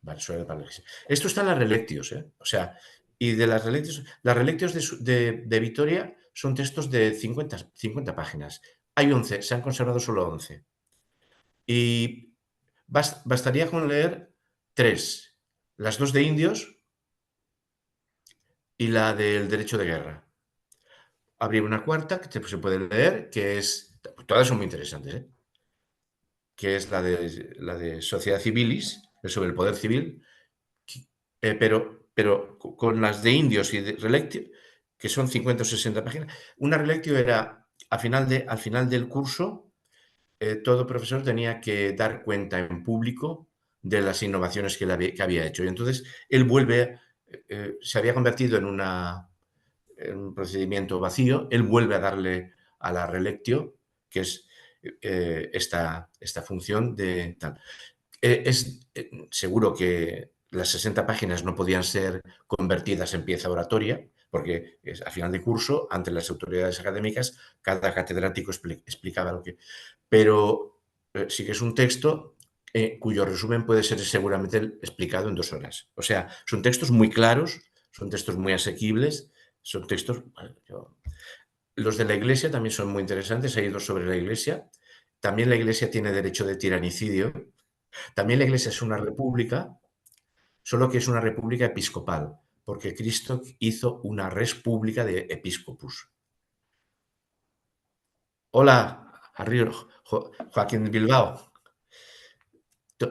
Vale, Suárez va lejísimos. Esto está en las Relectios, o sea, y de las Relectios de Vitoria son textos de 50 páginas. Hay 11, se han conservado solo 11. Y bastaría con leer 3, las 2 de indios y la del derecho de guerra. Habría una cuarta que se puede leer, que es, todas son muy interesantes, que es la de Sociedad Civilis, sobre el poder civil, pero con las de indios y de Relectio, que son 50 o 60 páginas. Una Relectio era, al final del curso, todo profesor tenía que dar cuenta en público de las innovaciones que había hecho. Y entonces él se había convertido en un procedimiento vacío, él vuelve a darle a la Relectio, que es esta función de tal. Seguro que las 60 páginas no podían ser convertidas en pieza oratoria, porque a final de curso, ante las autoridades académicas, cada catedrático explicaba lo que... Pero sí que es un texto cuyo resumen puede ser seguramente explicado en 2 horas. O sea, son textos muy claros, son textos muy asequibles, son textos... Los de la Iglesia también son muy interesantes, hay 2 sobre la Iglesia. También la Iglesia tiene derecho de tiranicidio. También la Iglesia es una república, solo que es una república episcopal, porque Cristo hizo una res pública de episcopus. Hola, arriba, Joaquín Bilbao.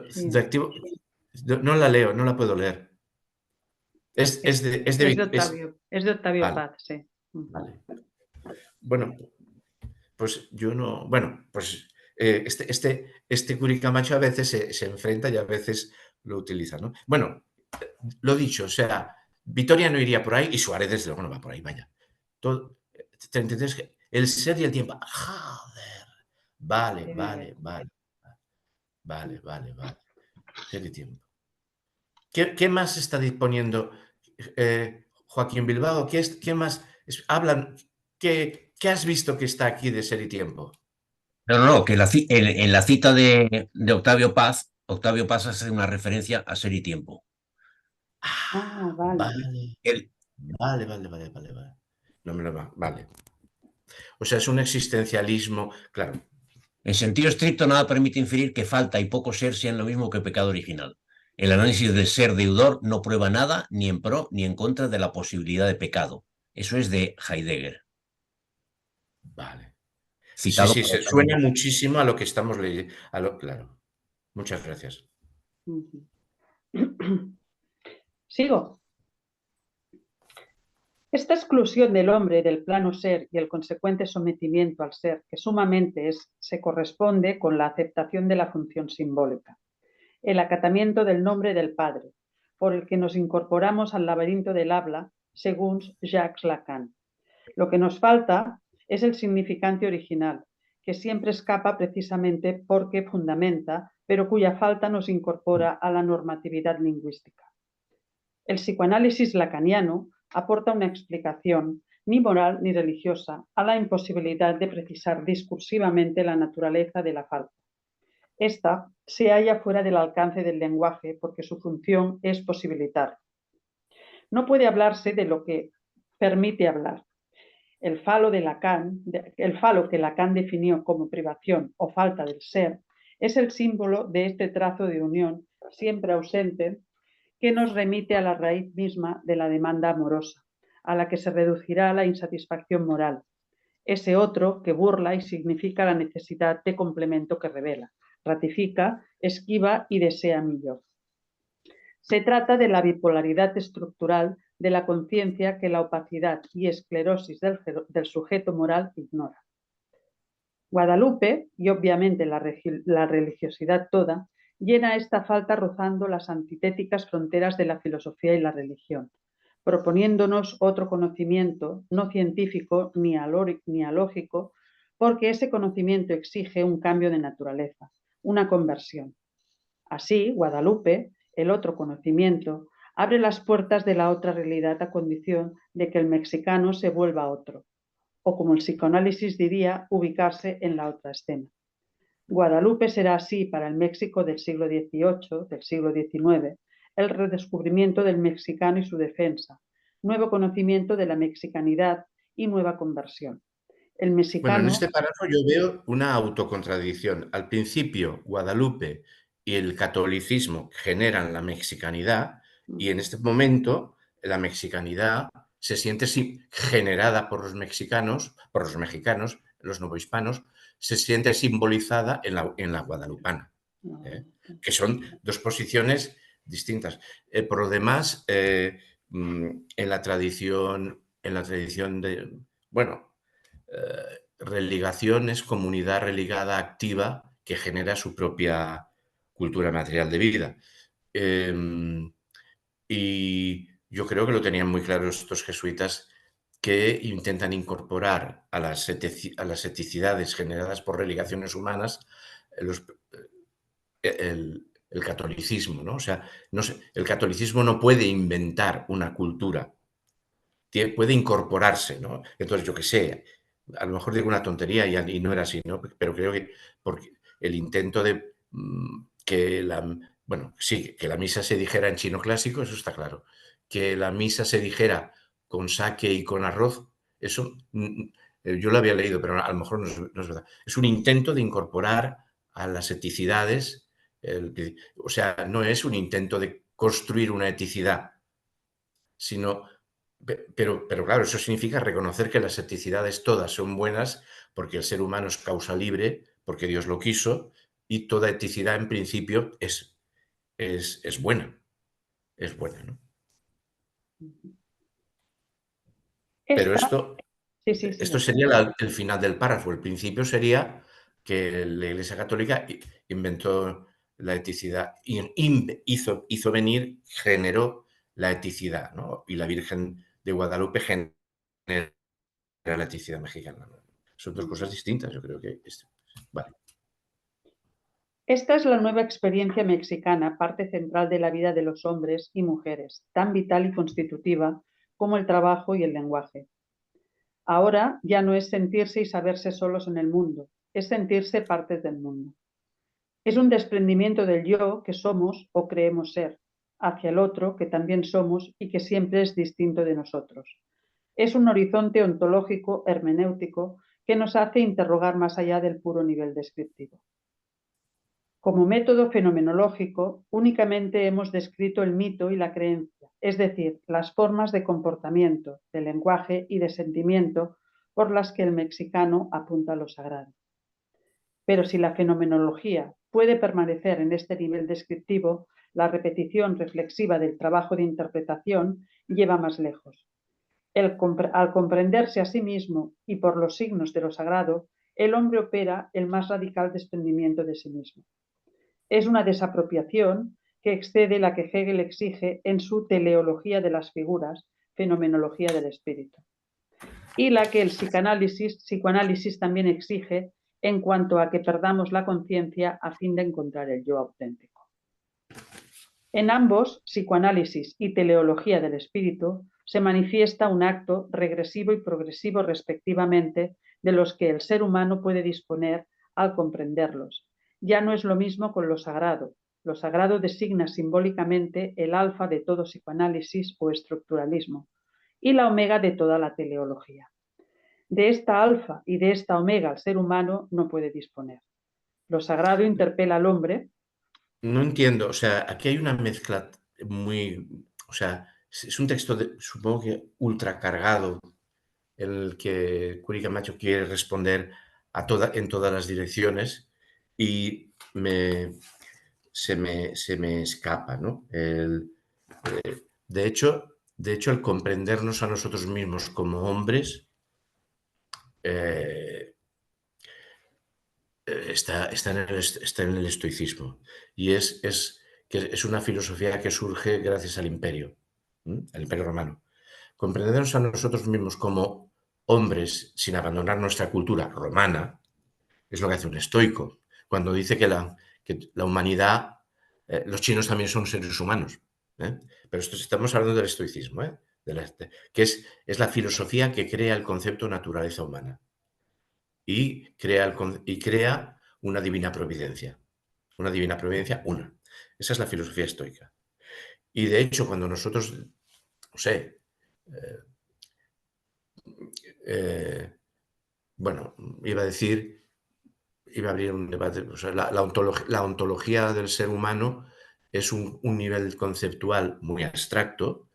Sí. No la leo, no la puedo leer. Es de Octavio vale, Paz, sí. Vale. Bueno, pues yo no... Bueno, pues este Curicamacho a veces se enfrenta y a veces lo utiliza, ¿no? Bueno, lo dicho, o sea, Vitoria no iría por ahí y Suárez desde luego no va por ahí, vaya. Todo, 33, el ser y el tiempo. Joder. Vale. Ser y tiempo. ¿Qué más está disponiendo Joaquín Bilbao? ¿Qué más hablan? ¿Qué has visto que está aquí de ser y tiempo? No, que en la cita de Octavio Paz hace una referencia a Ser y Tiempo. Ah, vale. Vale, El, vale. No me lo va. Vale. O sea, es un existencialismo, claro. en sentido estricto, nada permite inferir que falta y poco ser sean lo mismo que pecado original. El análisis del ser deudor no prueba nada ni en pro ni en contra de la posibilidad de pecado. Eso es de Heidegger, Vale. Sí, citado sí, por se Octavio suena Paz. muchísimo a lo que estamos leyendo. Claro. Muchas gracias. Ujú. Sigo. Esta exclusión del hombre del plano ser y el consecuente sometimiento al ser, que sumamente se corresponde con la aceptación de la función simbólica, el acatamiento del nombre del Padre, por el que nos incorporamos al laberinto del habla, según Jacques Lacan. Lo que nos falta es el significante original, que siempre escapa precisamente porque fundamenta, pero cuya falta nos incorpora a la normatividad lingüística. El psicoanálisis lacaniano aporta una explicación ni moral ni religiosa a la imposibilidad de precisar discursivamente la naturaleza de la falta. Esta se halla fuera del alcance del lenguaje porque su función es posibilitar. No puede hablarse de lo que permite hablar. El falo que Lacan definió como privación o falta del ser es el símbolo de este trazo de unión siempre ausente que nos remite a la raíz misma de la demanda amorosa, a la que se reducirá la insatisfacción moral, ese otro que burla y significa la necesidad de complemento que revela, ratifica, esquiva y desea mi yo. Se trata de la bipolaridad estructural de la conciencia que la opacidad y esclerosis del sujeto moral ignora. Guadalupe, y obviamente la religiosidad toda, llena esta falta rozando las antitéticas fronteras de la filosofía y la religión, proponiéndonos otro conocimiento, no científico ni alógico, porque ese conocimiento exige un cambio de naturaleza, una conversión. Así, Guadalupe, el otro conocimiento, abre las puertas de la otra realidad a condición de que el mexicano se vuelva otro, o como el psicoanálisis diría, ubicarse en la otra escena. Guadalupe será así para el México del siglo XVIII, del siglo XIX, el redescubrimiento del mexicano y su defensa, nuevo conocimiento de la mexicanidad y nueva conversión. El Bueno, en mexicano, este párrafo yo veo una autocontradicción. Al principio, Guadalupe y el catolicismo generan la mexicanidad y en este momento la mexicanidad se siente generada por los mexicanos, por los mexicanos, los novohispanos, se siente simbolizada en la guadalupana, que son dos posiciones distintas. Por lo demás, en la tradición de, bueno, religación es comunidad religada activa que genera su propia cultura material de vida. Y yo creo que lo tenían muy claro estos jesuitas que intentan incorporar a las eticidades generadas por religaciones humanas el catolicismo, ¿no? O sea, el catolicismo no puede inventar una cultura, puede incorporarse, ¿no? Entonces, yo qué sé, a lo mejor digo una tontería y no era así, ¿no? Pero creo que porque el intento de bueno, sí, que la misa se dijera en chino clásico, eso está claro. Que la misa se dijera con sake y con arroz, eso yo lo había leído, pero a lo mejor no es verdad. Es un intento de incorporar a las eticidades, o sea, no es un intento de construir una eticidad, sino pero claro, eso significa reconocer que las eticidades todas son buenas porque el ser humano es causa libre, porque Dios lo quiso, y toda eticidad en principio es buena, ¿no? Pero esta, sí, esto sería el final del párrafo. El principio sería que la Iglesia Católica inventó la eticidad, hizo venir, generó la eticidad, ¿no? Y la Virgen de Guadalupe generó la eticidad mexicana, ¿no? Son dos cosas distintas, yo creo que... Vale. Esta es la nueva experiencia mexicana, parte central de la vida de los hombres y mujeres, tan vital y constitutiva como el trabajo y el lenguaje. Ahora ya no es sentirse y saberse solos en el mundo, es sentirse partes del mundo. Es un desprendimiento del yo que somos o creemos ser, hacia el otro que también somos y que siempre es distinto de nosotros. Es un horizonte ontológico hermenéutico que nos hace interrogar más allá del puro nivel descriptivo. Como método fenomenológico, únicamente hemos descrito el mito y la creencia, es decir, las formas de comportamiento, de lenguaje y de sentimiento por las que el mexicano apunta a lo sagrado. Pero si la fenomenología puede permanecer en este nivel descriptivo, la repetición reflexiva del trabajo de interpretación lleva más lejos. Al comprenderse a sí mismo y por los signos de lo sagrado, el hombre opera el más radical desprendimiento de sí mismo. Es una desapropiación que excede la que Hegel exige en su teleología de las figuras, fenomenología del espíritu, y la que el psicoanálisis también exige en cuanto a que perdamos la conciencia a fin de encontrar el yo auténtico. En ambos, psicoanálisis y teleología del espíritu, se manifiesta un acto regresivo y progresivo respectivamente de los que el ser humano puede disponer al comprenderlos. Ya no es lo mismo con lo sagrado. Lo sagrado designa simbólicamente el alfa de todo psicoanálisis o estructuralismo y la omega de toda la teleología. De esta alfa y de esta omega el ser humano no puede disponer. Lo sagrado interpela al hombre. No entiendo, o sea, aquí hay una mezcla muy, o sea, es un texto, supongo que ultra cargado, el que Curi Camacho quiere responder en todas las direcciones y se me escapa, ¿no? De hecho, el comprendernos a nosotros mismos como hombres está en el estoicismo y es una filosofía que surge gracias al imperio romano. Comprendernos a nosotros mismos como hombres sin abandonar nuestra cultura romana es lo que hace un estoico cuando dice que la humanidad, los chinos también son seres humanos, pero estamos hablando del estoicismo, que es la filosofía que crea el concepto naturaleza humana y crea una divina providencia. Una divina providencia, una. Esa es la filosofía estoica. Y de hecho, cuando nosotros, no sé, bueno, iba a abrir un debate, o sea, la ontología del ser humano es un nivel conceptual muy abstracto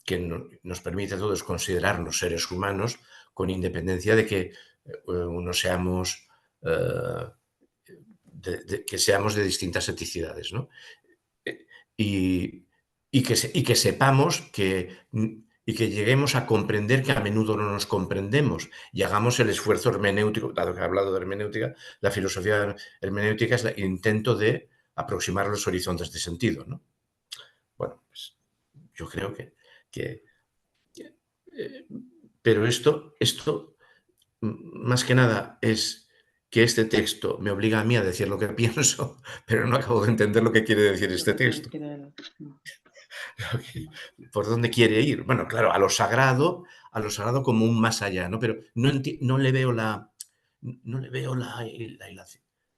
que nos permite a todos considerarnos seres humanos con independencia de que seamos que seamos de distintas eticidades, ¿no? Y que sepamos y que lleguemos a comprender que a menudo no nos comprendemos y hagamos el esfuerzo hermenéutico, dado que he hablado de hermenéutica, la filosofía hermenéutica es el intento de aproximar los horizontes de sentido, ¿no? Bueno, pues yo creo pero esto más que nada es que este texto me obliga a mí a decir lo que pienso, pero no acabo de entender lo que quiere decir este texto. ¿Por dónde quiere ir? Bueno, claro, a lo sagrado como un más allá, ¿no? Pero no le veo la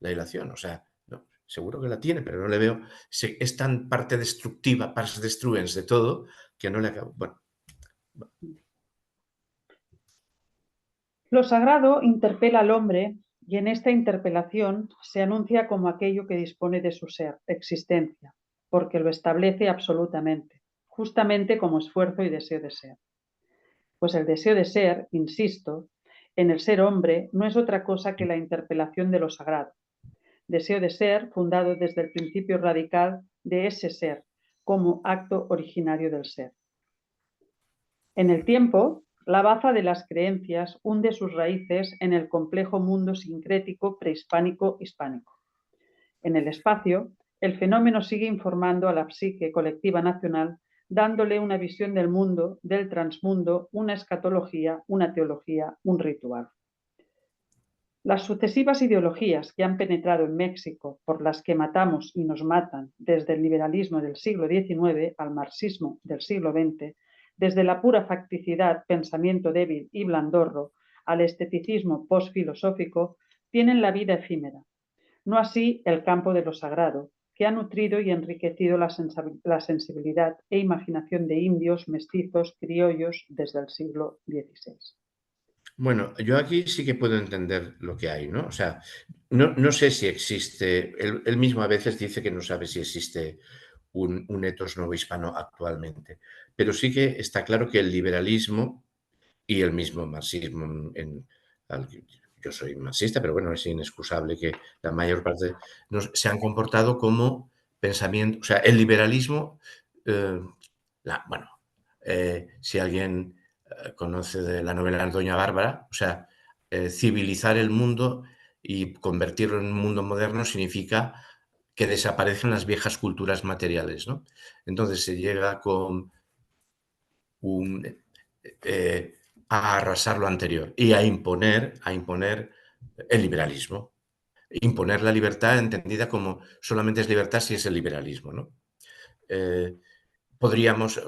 hilación, o sea, no, seguro que la tiene, pero no le veo, es tan parte destructiva, pars destruens de todo, que no le acabo, bueno. Lo sagrado interpela al hombre y en esta interpelación se anuncia como aquello que dispone de su ser, existencia, porque lo establece absolutamente, justamente como esfuerzo y deseo de ser. Pues el deseo de ser, insisto, en el ser hombre no es otra cosa que la interpelación de lo sagrado. Deseo de ser fundado desde el principio radical de ese ser, como acto originario del ser. En el tiempo, la baza de las creencias hunde sus raíces en el complejo mundo sincrético prehispánico-hispánico. En el espacio, el fenómeno sigue informando a la psique colectiva nacional, dándole una visión del mundo, del transmundo, una escatología, una teología, un ritual. Las sucesivas ideologías que han penetrado en México, por las que matamos y nos matan, desde el liberalismo del siglo XIX al marxismo del siglo XX, desde la pura facticidad, pensamiento débil y blandorro, al esteticismo postfilosófico, tienen la vida efímera. No así el campo de lo sagrado, que ha nutrido y enriquecido la sensibilidad e imaginación de indios, mestizos, criollos desde el siglo XVI. Bueno, yo aquí sí que puedo entender lo que hay, ¿no? O sea, no sé si existe, él mismo a veces dice que no sabe si existe un etos novohispano actualmente, pero sí que está claro que el liberalismo y el mismo marxismo, yo soy marxista, pero bueno, es inexcusable que la mayor parte se han comportado como pensamiento, o sea, el liberalismo, bueno, si alguien conoce de la novela de Doña Bárbara, o sea, civilizar el mundo y convertirlo en un mundo moderno significa que desaparecen las viejas culturas materiales, ¿no? Entonces se llega con a arrasar lo anterior y a imponer el liberalismo. Imponer la libertad entendida como solamente es libertad si es el liberalismo, ¿no? Podríamos,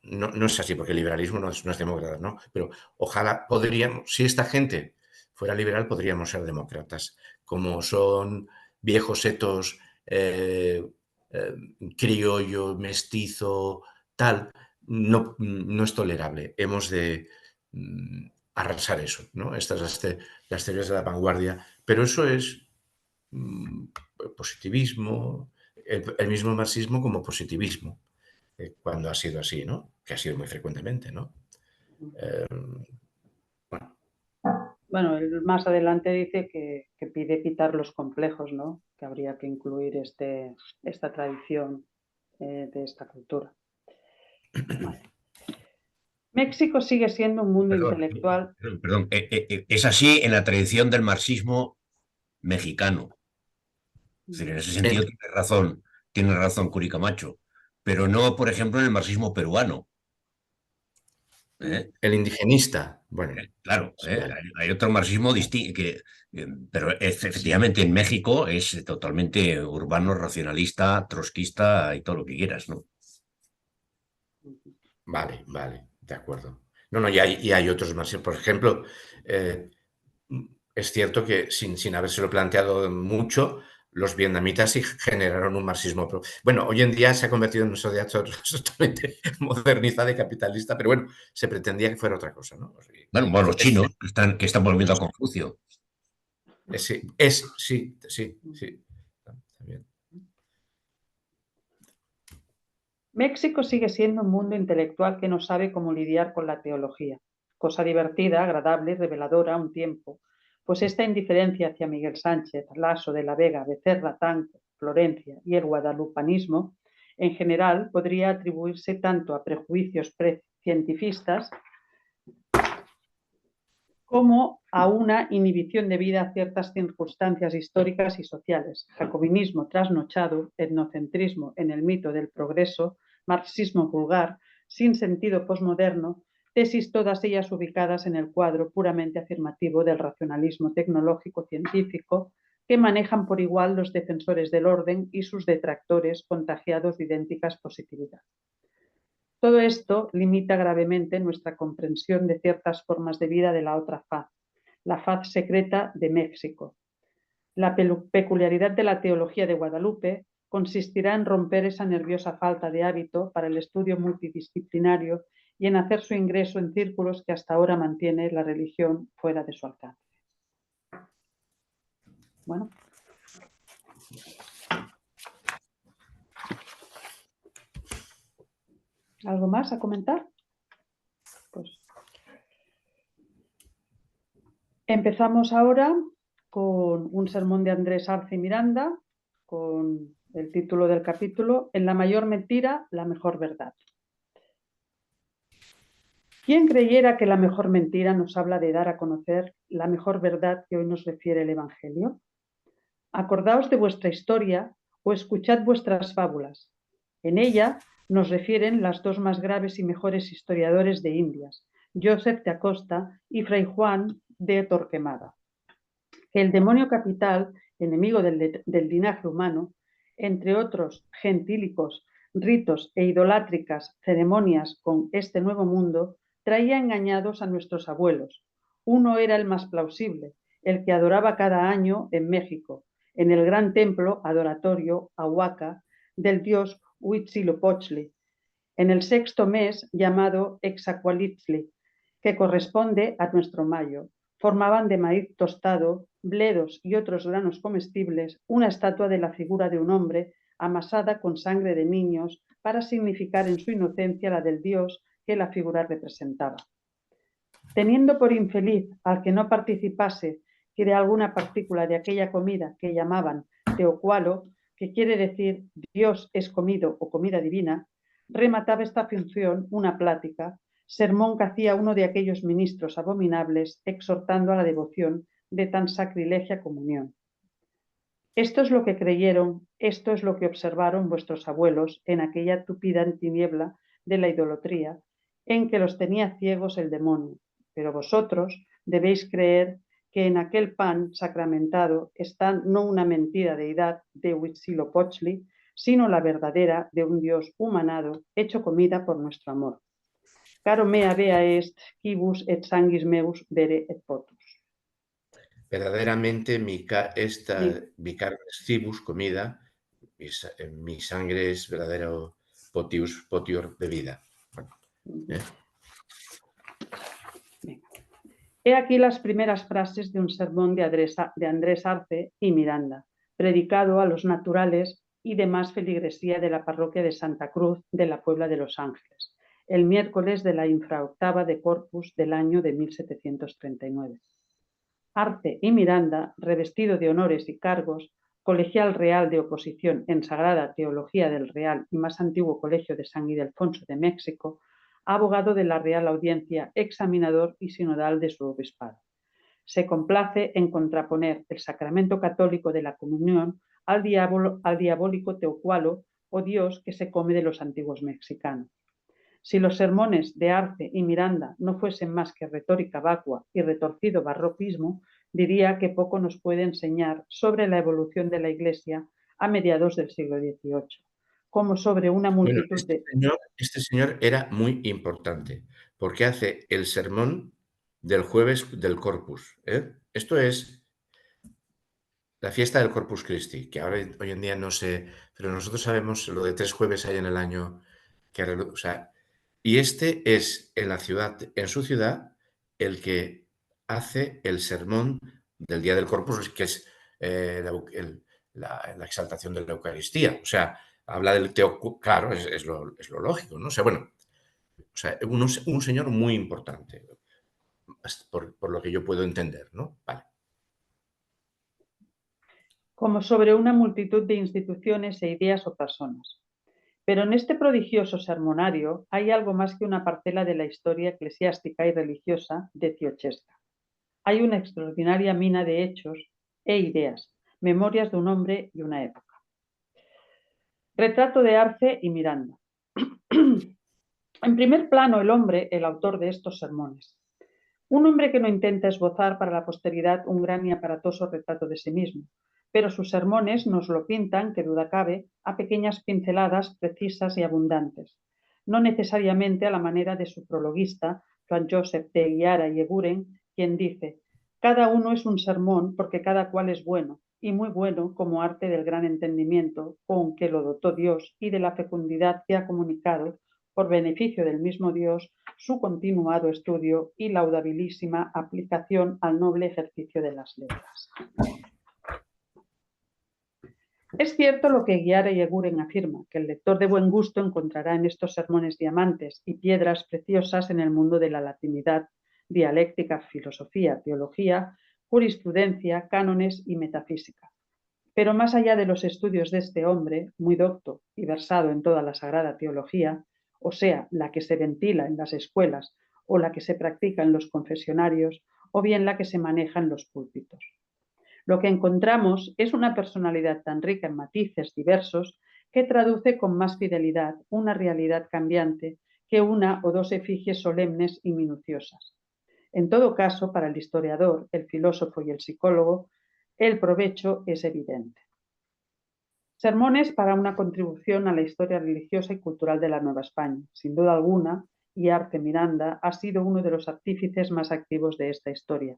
no es así porque el liberalismo no es demócrata, ¿no? Pero ojalá podríamos, si esta gente fuera liberal, podríamos ser demócratas, como son viejos setos, criollo, mestizo, tal, no es tolerable. Hemos de arrasar eso, ¿no? Estas las teorías de la vanguardia, pero eso es positivismo, el mismo marxismo como positivismo, cuando ha sido así, ¿no? Que ha sido muy frecuentemente, ¿no? Bueno. Bueno, él más adelante dice que pide quitar los complejos, ¿no? Que habría que incluir esta tradición de esta cultura. Vale. México sigue siendo un mundo intelectual. Perdón. Es así en la tradición del marxismo mexicano. Es decir, en ese sentido tiene razón Curi Camacho, pero no, por ejemplo, en el marxismo peruano. El indigenista, bueno. Claro, hay otro marxismo distinto, pero efectivamente en México es totalmente urbano, racionalista, trotskista y todo lo que quieras, ¿no? Vale, de acuerdo. No, y hay otros más. Por ejemplo, es cierto que sin habérselo planteado mucho, los vietnamitas sí generaron un marxismo. Bueno, hoy en día se ha convertido en una sociedad totalmente modernizada y capitalista, pero bueno, se pretendía que fuera otra cosa, ¿no? Bueno, los chinos que están volviendo a Confucio. Sí. También. México sigue siendo un mundo intelectual que no sabe cómo lidiar con la teología, cosa divertida, agradable y reveladora a un tiempo, pues esta indiferencia hacia Miguel Sánchez, Lasso de la Vega, Becerra, Tanco, Florencia y el guadalupanismo en general podría atribuirse tanto a prejuicios precientifistas como a una inhibición debida a ciertas circunstancias históricas y sociales, jacobinismo trasnochado, etnocentrismo en el mito del progreso, marxismo vulgar, sin sentido posmoderno, tesis todas ellas ubicadas en el cuadro puramente afirmativo del racionalismo tecnológico-científico que manejan por igual los defensores del orden y sus detractores contagiados de idénticas positividad. Todo esto limita gravemente nuestra comprensión de ciertas formas de vida de la otra faz, la faz secreta de México. La peculiaridad de la teología de Guadalupe consistirá en romper esa nerviosa falta de hábito para el estudio multidisciplinario y en hacer su ingreso en círculos que hasta ahora mantiene la religión fuera de su alcance. Bueno. ¿Algo más a comentar? Pues empezamos ahora con un sermón de Andrés Arce Miranda, con el título del capítulo, En la mayor mentira, la mejor verdad. ¿Quién creyera que la mejor mentira nos habla de dar a conocer la mejor verdad que hoy nos refiere el Evangelio? Acordaos de vuestra historia o escuchad vuestras fábulas. En ella nos refieren las dos más graves y mejores historiadores de Indias, Joseph de Acosta y Fray Juan de Torquemada. El demonio capital, enemigo del linaje humano, entre otros gentílicos, ritos e idolátricas ceremonias con este nuevo mundo, traía engañados a nuestros abuelos. Uno era el más plausible, el que adoraba cada año en México, en el gran templo adoratorio Ahuaca del dios Huitzilopochtli, en el 6º mes llamado Exacualitzli, que corresponde a nuestro mayo. Formaban de maíz tostado, bledos y otros granos comestibles una estatua de la figura de un hombre amasada con sangre de niños para significar en su inocencia la del dios que la figura representaba. Teniendo por infeliz al que no participase que de alguna partícula de aquella comida que llamaban teocualo, que quiere decir Dios es comido o comida divina, remataba esta función una plática, sermón que hacía uno de aquellos ministros abominables exhortando a la devoción de tan sacrilegia comunión. Esto es lo que creyeron, esto es lo que observaron vuestros abuelos en aquella tupida tiniebla de la idolatría, en que los tenía ciegos el demonio. Pero vosotros debéis creer que en aquel pan sacramentado está no una mentira deidad de Huitzilopochtli, sino la verdadera de un Dios humanado, hecho comida por nuestro amor. Caro mea vea est, quibus et sanguis meus vere et potus. Verdaderamente mi carne es cibus, comida, mi sangre es verdadero potior bebida. Bueno, He aquí las primeras frases de un sermón de Andrés Arce y Miranda, predicado a los naturales y demás feligresía de la parroquia de Santa Cruz de la Puebla de Los Ángeles, el miércoles de la infraoctava de Corpus del año de 1739. Arce y Miranda, revestido de honores y cargos, colegial real de oposición en Sagrada Teología del Real y más antiguo Colegio de San Ildefonso de México, abogado de la Real Audiencia, examinador y sinodal de su obispado. Se complace en contraponer el sacramento católico de la comunión al diabólico teocualo o Dios que se come de los antiguos mexicanos. Si los sermones de Arce y Miranda no fuesen más que retórica vacua y retorcido barroquismo, diría que poco nos puede enseñar sobre la evolución de la Iglesia a mediados del siglo XVIII, como sobre una multitud este señor era muy importante, porque hace el sermón del jueves del Corpus. Esto es la fiesta del Corpus Christi, que ahora hoy en día no sé, pero nosotros sabemos lo de 3 jueves hay en el año, o sea, y este es en la ciudad, en su ciudad, el que hace el sermón del día del Corpus, que es la exaltación de la Eucaristía. O sea, habla del claro, es lo lógico, ¿no? O sea, bueno, o sea, un señor muy importante, por lo que yo puedo entender, ¿no? Vale. Como sobre una multitud de instituciones e ideas o personas. Pero en este prodigioso sermonario hay algo más que una parcela de la historia eclesiástica y religiosa de Ciochesca. Hay una extraordinaria mina de hechos e ideas, memorias de un hombre y una época. Retrato de Arce y Miranda. En primer plano, el hombre, el autor de estos sermones. Un hombre que no intenta esbozar para la posteridad un gran y aparatoso retrato de sí mismo, pero sus sermones nos lo pintan, que duda cabe, a pequeñas pinceladas precisas y abundantes, no necesariamente a la manera de su prologuista, Joan Josep de Eguiara y Eguren, quien dice: cada uno es un sermón porque cada cual es bueno, y muy bueno como arte del gran entendimiento con que lo dotó Dios y de la fecundidad que ha comunicado, por beneficio del mismo Dios, su continuado estudio y laudabilísima aplicación al noble ejercicio de las letras. Es cierto lo que Eguiara y Eguren afirma, que el lector de buen gusto encontrará en estos sermones diamantes y piedras preciosas en el mundo de la latinidad, dialéctica, filosofía, teología, jurisprudencia, cánones y metafísica. Pero más allá de los estudios de este hombre, muy docto y versado en toda la sagrada teología, o sea, la que se ventila en las escuelas o la que se practica en los confesionarios o bien la que se maneja en los púlpitos. Lo que encontramos es una personalidad tan rica en matices diversos que traduce con más fidelidad una realidad cambiante que una o dos efigies solemnes y minuciosas. En todo caso, para el historiador, el filósofo y el psicólogo, el provecho es evidente. Sermones para una contribución a la historia religiosa y cultural de la Nueva España. Sin duda alguna, y Arce Miranda ha sido uno de los artífices más activos de esta historia.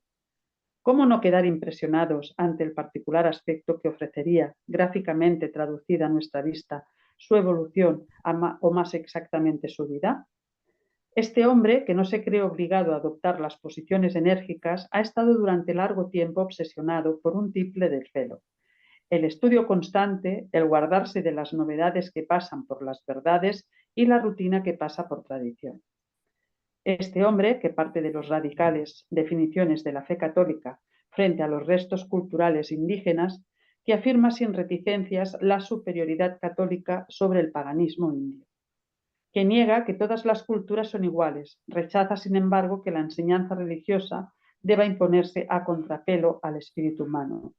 ¿Cómo no quedar impresionados ante el particular aspecto que ofrecería, gráficamente traducida a nuestra vista, su evolución o más exactamente su vida? Este hombre, que no se cree obligado a adoptar las posiciones enérgicas, ha estado durante largo tiempo obsesionado por un triple desvelo: el estudio constante, el guardarse de las novedades que pasan por las verdades y la rutina que pasa por tradición. Este hombre, que parte de los radicales definiciones de la fe católica frente a los restos culturales indígenas, que afirma sin reticencias la superioridad católica sobre el paganismo indio, que niega que todas las culturas son iguales, rechaza sin embargo que la enseñanza religiosa deba imponerse a contrapelo al espíritu humano,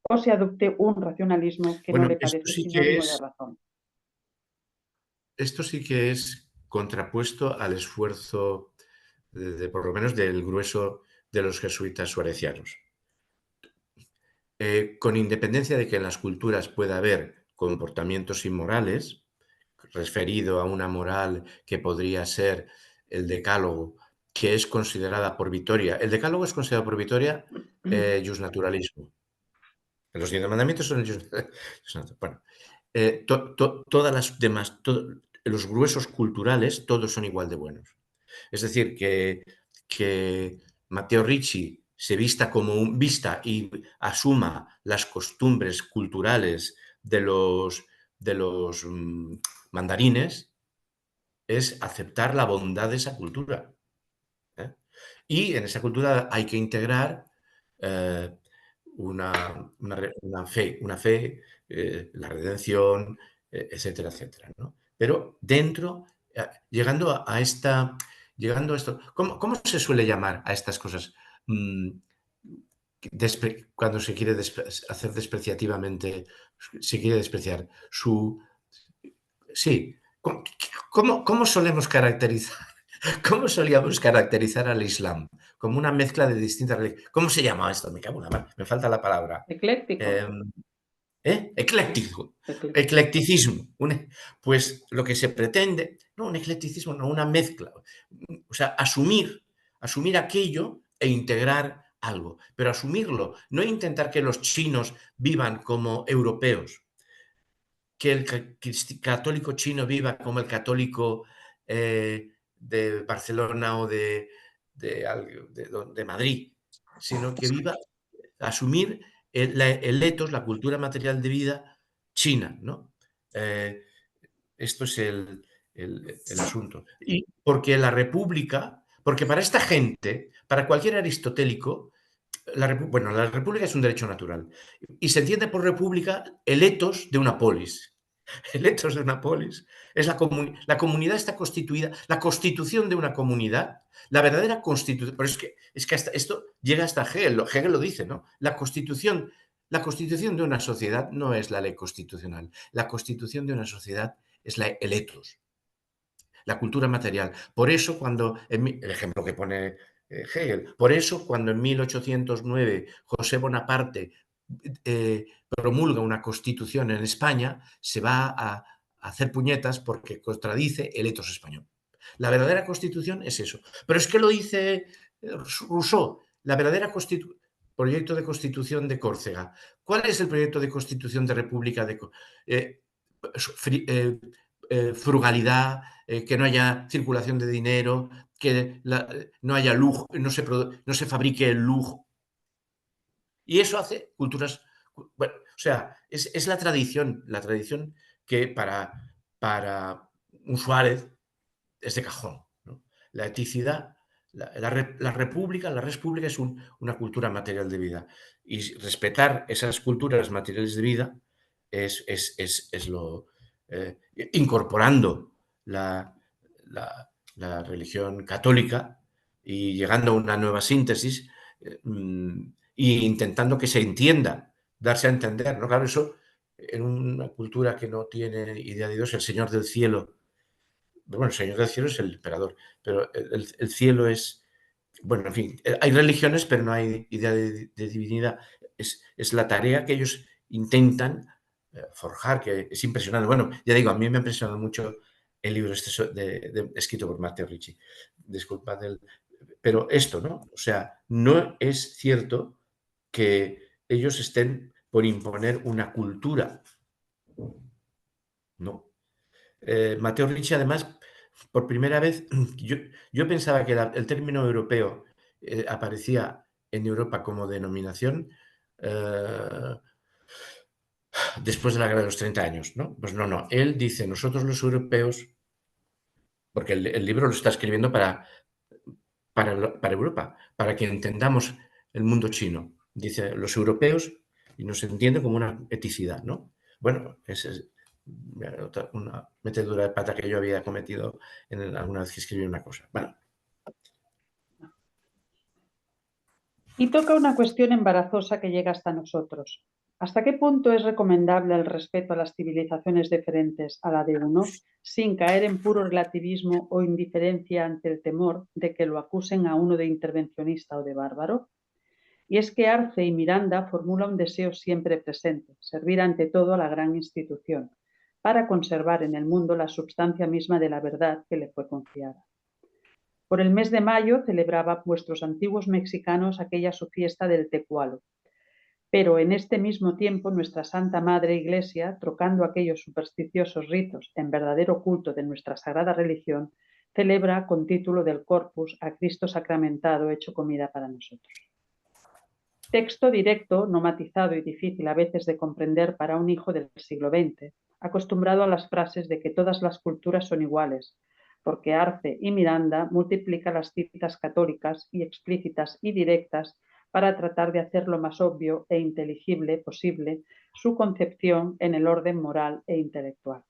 o se adopte un racionalismo que no Bueno, le parece sinónimo de razón. esto sí que es contrapuesto al esfuerzo por lo menos del grueso de los jesuitas suarecianos. Con independencia de que en las culturas pueda haber comportamientos inmorales, referido a una moral que podría ser el decálogo, que es considerada por Vitoria. El decálogo es considerado por Vitoria justnaturalismo. Los 10 mandamientos son el justnaturalismo. Bueno, todas las demás, los gruesos culturales, todos son igual de buenos. Es decir, que Matteo Ricci se vista y asuma las costumbres culturales de los mandarines, es aceptar la bondad de esa cultura, ¿eh? Y en esa cultura hay que integrar una fe, la redención, etcétera, etcétera, ¿no? Pero dentro, llegando a esto, ¿cómo se suele llamar a estas cosas? Cuando se quiere hacer despreciativamente, se quiere despreciar su... Sí, ¿cómo solemos caracterizar? ¿Cómo solíamos caracterizar al Islam? Como una mezcla de distintas religiones. ¿Cómo se llama esto? Me cago en la mar, me falta la palabra. Ecléctico. Ecléctico. Eclecticismo. Pues lo que se pretende, no un eclecticismo, no una mezcla. O sea, asumir aquello e integrar algo. Pero asumirlo, no intentar que los chinos vivan como europeos, que el católico chino viva como el católico de Barcelona o de Madrid, sino que viva, asumir el etos, la cultura material de vida china, ¿no? Esto es el asunto. Y porque la república, porque para esta gente, para cualquier aristotélico, la república es un derecho natural. Y se entiende por república el etos de una polis. El etos de una polis es la comunidad está constituida, la constitución de una comunidad, la verdadera constitución. Pero es que esto llega hasta Hegel. Hegel lo dice, ¿no? La constitución de una sociedad no es la ley constitucional. La constitución de una sociedad es el etos, la cultura material. Por eso, el ejemplo que pone Hegel, por eso cuando en 1809 José Bonaparte promulga una constitución en España, se va a hacer puñetas porque contradice el etos español. La verdadera constitución es eso. Pero es que lo dice Rousseau, la verdadera proyecto de constitución de Córcega. ¿Cuál es el proyecto de constitución de República de frugalidad, que no haya circulación de dinero, que no haya lujo, no se fabrique el lujo? Y eso hace culturas... Bueno, o sea, es la tradición que para un Suárez es de cajón, ¿no? La eticidad, la república es una cultura material de vida. Y respetar esas culturas materiales de vida es lo... incorporando la religión católica y llegando a una nueva síntesis, e intentando que se entienda, darse a entender, ¿no? Claro, eso en una cultura que no tiene idea de Dios, el Señor del cielo, bueno, el Señor del cielo es el emperador, pero el cielo es, bueno, en fin, hay religiones, pero no hay idea de divinidad. Es la tarea que ellos intentan forjar, que es impresionante. Bueno, ya digo, a mí me ha impresionado mucho el libro escrito por Matteo Ricci. Disculpad, pero esto, ¿no? O sea, no es cierto que ellos estén por imponer una cultura. No. Matteo Ricci, además, por primera vez, yo pensaba que el término europeo aparecía en Europa como denominación después de la guerra de los 30 años, ¿no? Pues no. Él dice, nosotros los europeos, porque el libro lo está escribiendo para Europa, para que entendamos el mundo chino. Dice, los europeos, y nos entiende como una eticidad, ¿no? Bueno, esa es una metedura de pata que yo había cometido alguna vez que escribí una cosa. Bueno. Y toca una cuestión embarazosa que llega hasta nosotros. ¿Hasta qué punto es recomendable el respeto a las civilizaciones diferentes a la de uno, sin caer en puro relativismo o indiferencia ante el temor de que lo acusen a uno de intervencionista o de bárbaro? Y es que Arce y Miranda formula un deseo siempre presente, servir ante todo a la gran institución, para conservar en el mundo la substancia misma de la verdad que le fue confiada. Por el mes de mayo celebraba vuestros antiguos mexicanos aquella su fiesta del Tecualo. Pero en este mismo tiempo nuestra Santa Madre Iglesia, trocando aquellos supersticiosos ritos en verdadero culto de nuestra sagrada religión, celebra con título del Corpus a Cristo sacramentado hecho comida para nosotros. Texto directo, no matizado y difícil a veces de comprender para un hijo del siglo XX, acostumbrado a las frases de que todas las culturas son iguales, porque Arce y Miranda multiplican las citas católicas y explícitas y directas para tratar de hacer lo más obvio e inteligible posible su concepción en el orden moral e intelectual.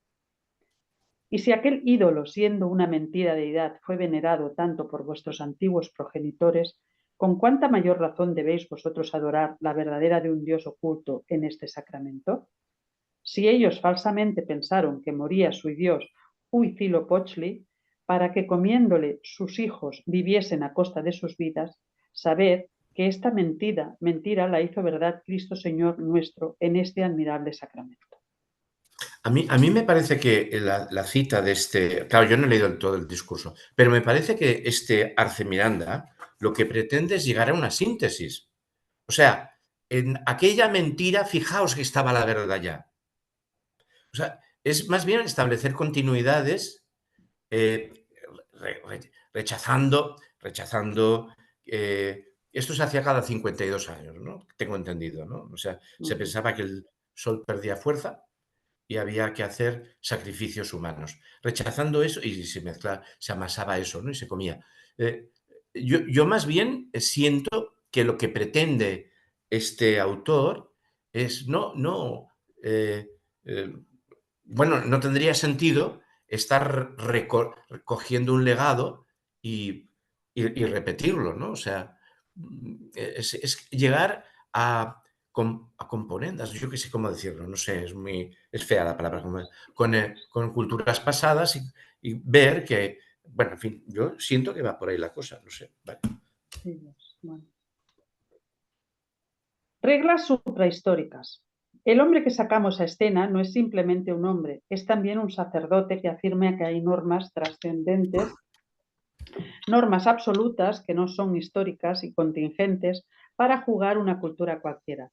Y si aquel ídolo, siendo una mentira deidad, fue venerado tanto por vuestros antiguos progenitores, ¿con cuánta mayor razón debéis vosotros adorar la verdadera de un Dios oculto en este sacramento? Si ellos falsamente pensaron que moría su Dios Huitzilopochtli para que comiéndole sus hijos viviesen a costa de sus vidas, sabed que esta mentira la hizo verdad Cristo Señor nuestro en este admirable sacramento. A mí me parece que la cita de este... Claro, yo no he leído todo el discurso, pero me parece que este Arce Miranda lo que pretende es llegar a una síntesis. O sea, en aquella mentira, fijaos que estaba la verdad ya. O sea, es más bien establecer continuidades rechazando esto se hacía cada 52 años, ¿no? Tengo entendido, ¿no? O sea, se pensaba que el sol perdía fuerza y había que hacer sacrificios humanos. Rechazando eso, y se amasaba eso, ¿no? Y se comía. Yo más bien siento que lo que pretende este autor es bueno, no tendría sentido estar recogiendo un legado y repetirlo, ¿no? O sea, es llegar a componendas, yo qué sé cómo decirlo, no sé, es fea la palabra, con culturas pasadas y ver que, bueno, en fin, yo siento que va por ahí la cosa, no sé. Vale. Sí, bueno. Reglas suprahistóricas. El hombre que sacamos a escena no es simplemente un hombre, es también un sacerdote que afirma que hay normas trascendentes, normas absolutas que no son históricas y contingentes para jugar una cultura cualquiera.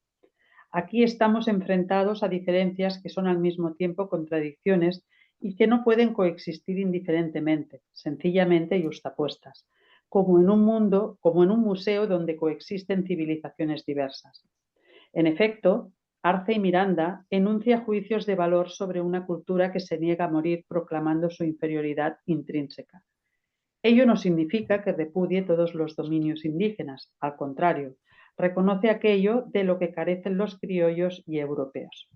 Aquí estamos enfrentados a diferencias que son al mismo tiempo contradicciones y que no pueden coexistir indiferentemente, sencillamente yuxtapuestas, como en un museo donde coexisten civilizaciones diversas. En efecto, Arce y Miranda enuncia juicios de valor sobre una cultura que se niega a morir proclamando su inferioridad intrínseca. Ello no significa que repudie todos los dominios indígenas, al contrario, reconoce aquello de lo que carecen los criollos y europeos.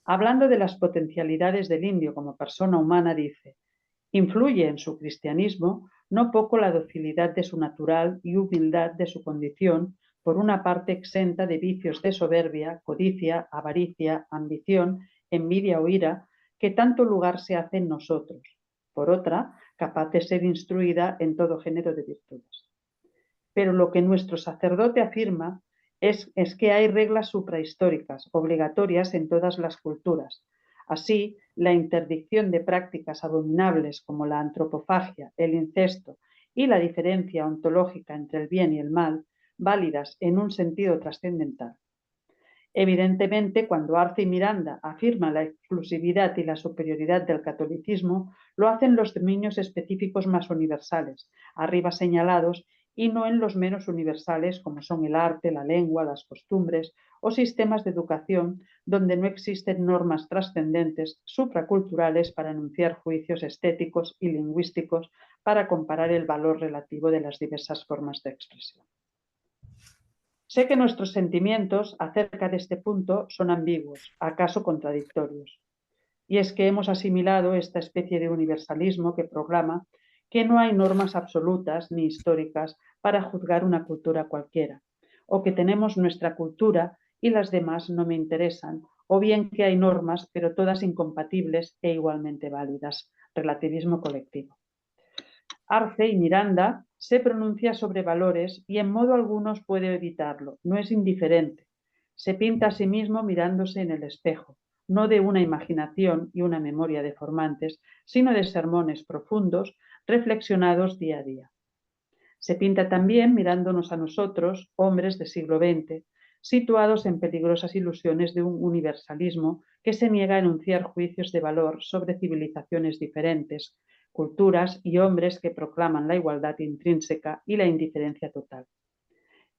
Hablando de las potencialidades del indio como persona humana, dice, influye en su cristianismo no poco la docilidad de su natural y humildad de su condición, por una parte exenta de vicios de soberbia, codicia, avaricia, ambición, envidia o ira, que tanto lugar se hace en nosotros. Por otra, capaz de ser instruida en todo género de virtudes. Pero lo que nuestro sacerdote afirma es que hay reglas suprahistóricas, obligatorias en todas las culturas. Así, la interdicción de prácticas abominables como la antropofagia, el incesto y la diferencia ontológica entre el bien y el mal válidas en un sentido trascendental. Evidentemente, cuando Arce y Miranda afirman la exclusividad y la superioridad del catolicismo, lo hacen los dominios específicos más universales, arriba señalados, y no en los menos universales como son el arte, la lengua, las costumbres o sistemas de educación donde no existen normas trascendentes supraculturales para enunciar juicios estéticos y lingüísticos para comparar el valor relativo de las diversas formas de expresión. Sé que nuestros sentimientos acerca de este punto son ambiguos, acaso contradictorios. Y es que hemos asimilado esta especie de universalismo que proclama que no hay normas absolutas ni históricas para juzgar una cultura cualquiera, o que tenemos nuestra cultura y las demás no me interesan, o bien que hay normas pero todas incompatibles e igualmente válidas. Relativismo colectivo. Arce y Miranda se pronuncia sobre valores y en modo algunos puede evitarlo, no es indiferente. Se pinta a sí mismo mirándose en el espejo, no de una imaginación y una memoria deformantes, sino de sermones profundos, reflexionados día a día. Se pinta también mirándonos a nosotros, hombres del siglo XX, situados en peligrosas ilusiones de un universalismo que se niega a enunciar juicios de valor sobre civilizaciones diferentes, culturas y hombres que proclaman la igualdad intrínseca y la indiferencia total.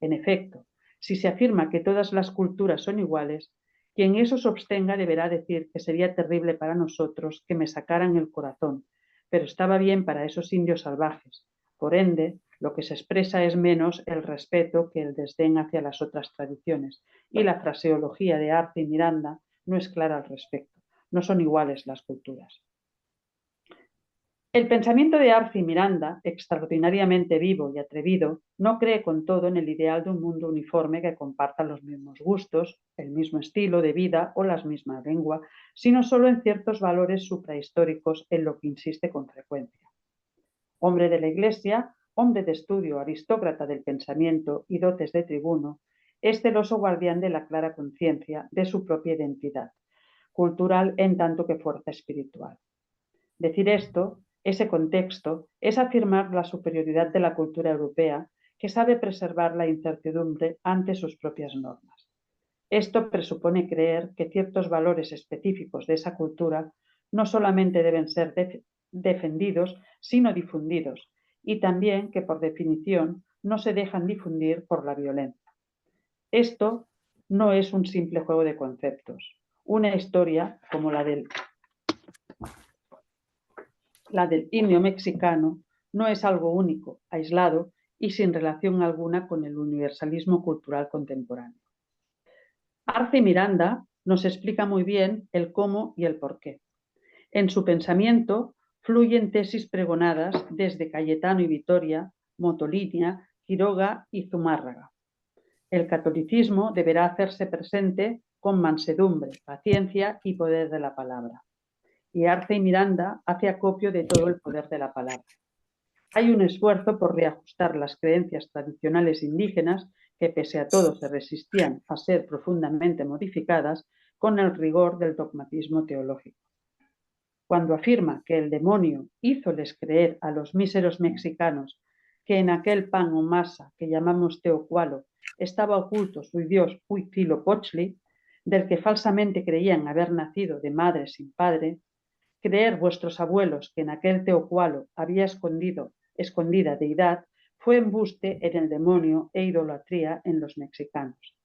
En efecto, si se afirma que todas las culturas son iguales, quien eso sostenga deberá decir que sería terrible para nosotros que me sacaran el corazón, pero estaba bien para esos indios salvajes. Por ende, lo que se expresa es menos el respeto que el desdén hacia las otras tradiciones, y la fraseología de Arce y Miranda no es clara al respecto. No son iguales las culturas. El pensamiento de Arce y Miranda, extraordinariamente vivo y atrevido, no cree con todo en el ideal de un mundo uniforme que comparta los mismos gustos, el mismo estilo de vida o la misma lengua, sino solo en ciertos valores suprahistóricos en lo que insiste con frecuencia. Hombre de la Iglesia, hombre de estudio, aristócrata del pensamiento y dotes de tribuno, es celoso guardián de la clara conciencia de su propia identidad, cultural en tanto que fuerza espiritual. Decir esto, ese contexto, es afirmar la superioridad de la cultura europea que sabe preservar la incertidumbre ante sus propias normas. Esto presupone creer que ciertos valores específicos de esa cultura no solamente deben ser defendidos, sino difundidos, y también que por definición no se dejan difundir por la violencia. Esto no es un simple juego de conceptos. Una historia como la del indio mexicano no es algo único, aislado y sin relación alguna con el universalismo cultural contemporáneo. Arce y Miranda nos explica muy bien el cómo y el por qué. En su pensamiento fluyen tesis pregonadas desde Cayetano y Vitoria, Motolinia, Quiroga y Zumárraga. El catolicismo deberá hacerse presente con mansedumbre, paciencia y poder de la palabra. Y Arce y Miranda hace acopio de todo el poder de la palabra. Hay un esfuerzo por reajustar las creencias tradicionales indígenas que pese a todo se resistían a ser profundamente modificadas con el rigor del dogmatismo teológico. Cuando afirma que el demonio hízoles creer a los míseros mexicanos que en aquel pan o masa que llamamos teocualo estaba oculto su dios Huitzilopochtli, del que falsamente creían haber nacido de madre sin padre, creer vuestros abuelos que en aquel teocualo había escondida deidad fue embuste en el demonio e idolatría en los mexicanos.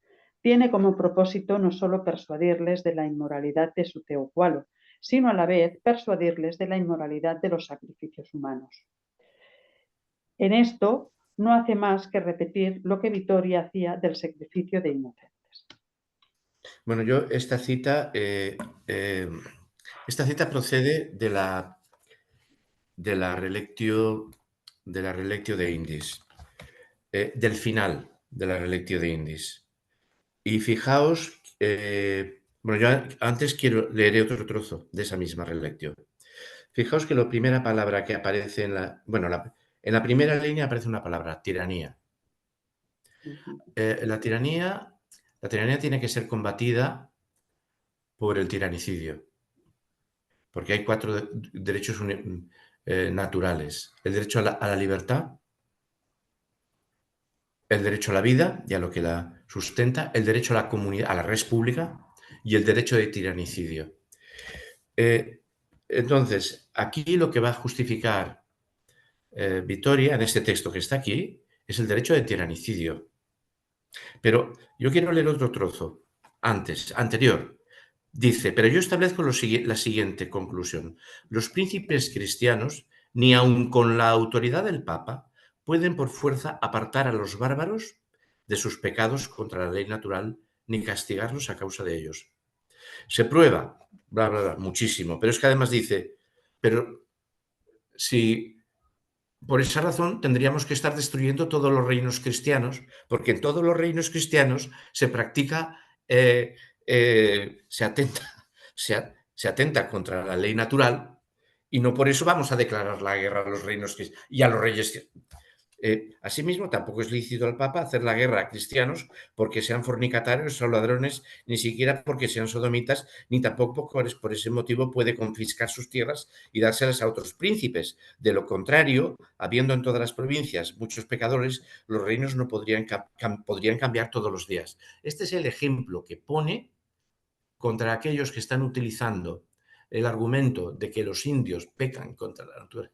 Tiene como propósito no solo persuadirles de la inmoralidad de su teocualo, sino a la vez persuadirles de la inmoralidad de los sacrificios humanos. En esto no hace más que repetir lo que Vitoria hacía del sacrificio de inocentes. Bueno, yo esta cita procede de la relectio de Indis, del final de la relectio de Indis. Y fijaos, bueno, yo antes leeré otro trozo de esa misma relectio. Fijaos que la primera palabra que aparece en la primera línea aparece una palabra, tiranía. La tiranía tiene que ser combatida por el tiranicidio, porque hay 4 derechos naturales. El derecho a la libertad, el derecho a la vida y a lo que la sustenta, el derecho a la comunidad, a la res pública y el derecho de tiranicidio. Entonces, aquí lo que va a justificar Vitoria, en este texto que está aquí, es el derecho de tiranicidio. Pero yo quiero leer otro trozo, anterior. Dice, pero yo establezco la siguiente conclusión. Los príncipes cristianos, ni aun con la autoridad del Papa, pueden por fuerza apartar a los bárbaros de sus pecados contra la ley natural, ni castigarlos a causa de ellos. Se prueba, bla, bla, bla, muchísimo, pero es que además dice, pero si por esa razón tendríamos que estar destruyendo todos los reinos cristianos, porque en todos los reinos cristianos se practica, se atenta contra la ley natural y no por eso vamos a declarar la guerra a los reinos y a los reyes. Asimismo, tampoco es lícito al Papa hacer la guerra a cristianos porque sean fornicatarios o ladrones, ni siquiera porque sean sodomitas, ni tampoco por ese motivo puede confiscar sus tierras y dárselas a otros príncipes. De lo contrario, habiendo en todas las provincias muchos pecadores, los reinos no podrían cambiar todos los días. Este es el ejemplo que pone contra aquellos que están utilizando el argumento de que los indios pecan contra la naturaleza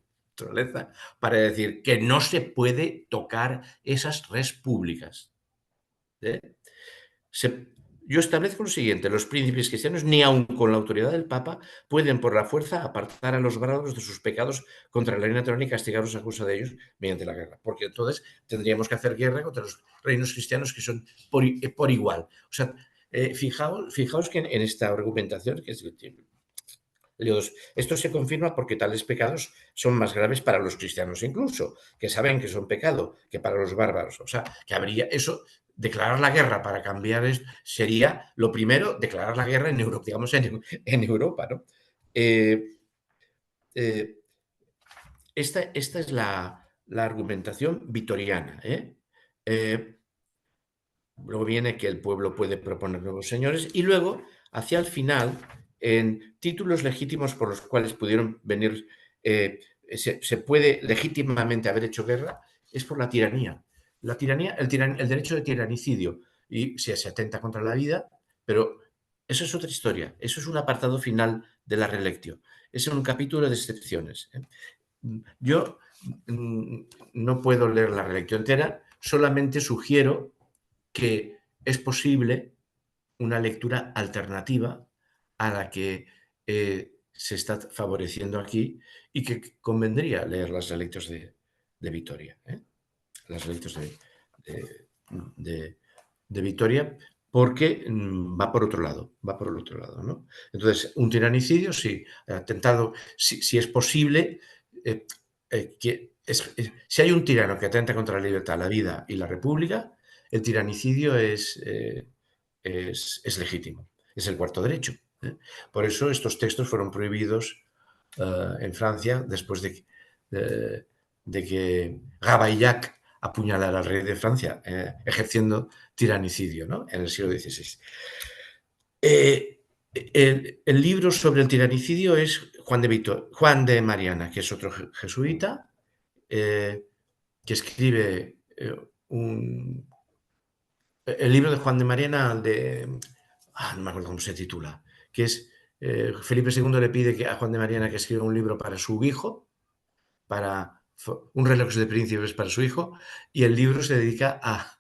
para decir que no se puede tocar esas res públicas. Yo establezco lo siguiente, los príncipes cristianos, ni aun con la autoridad del Papa, pueden por la fuerza apartar a los bárbaros de sus pecados contra la ley natural y castigarlos a causa de ellos mediante la guerra, porque entonces tendríamos que hacer guerra contra los reinos cristianos que son por igual. O sea, fijaos que en esta argumentación, que es esto se confirma porque tales pecados son más graves para los cristianos incluso, que saben que son pecado, que para los bárbaros. O sea, que habría eso, declarar la guerra para cambiar esto, sería lo primero, declarar la guerra en Europa, digamos, en Europa, ¿no? Esta es la argumentación vitoriana. Luego viene que el pueblo puede proponer nuevos señores y luego, hacia el final, en títulos legítimos por los cuales pudieron venir, se puede legítimamente haber hecho guerra, es por la tiranía. La tiranía, el derecho de tiranicidio, y si se atenta contra la vida, pero eso es otra historia, eso es un apartado final de la relectio, es un capítulo de excepciones. Yo no puedo leer la relectio entera, solamente sugiero que es posible una lectura alternativa a la que se está favoreciendo aquí y que convendría leer las relectos de Vitoria. Las relectos de Vitoria, porque va por otro lado, ¿no? Entonces, un tiranicidio, sí, atentado, si es posible, si hay un tirano que atenta contra la libertad, la vida y la república, el tiranicidio es legítimo, es el cuarto derecho. Por eso estos textos fueron prohibidos en Francia después de que Ravaillac apuñalara al rey de Francia, ejerciendo tiranicidio, ¿no? En el siglo XVI. El libro sobre el tiranicidio es Juan de Mariana, que es otro jesuita, que escribe el libro de Juan de Mariana, no me acuerdo cómo se titula, que es Felipe II le pide a Juan de Mariana que escriba un libro para su hijo, para un reloj de príncipes para su hijo, y el libro se dedica a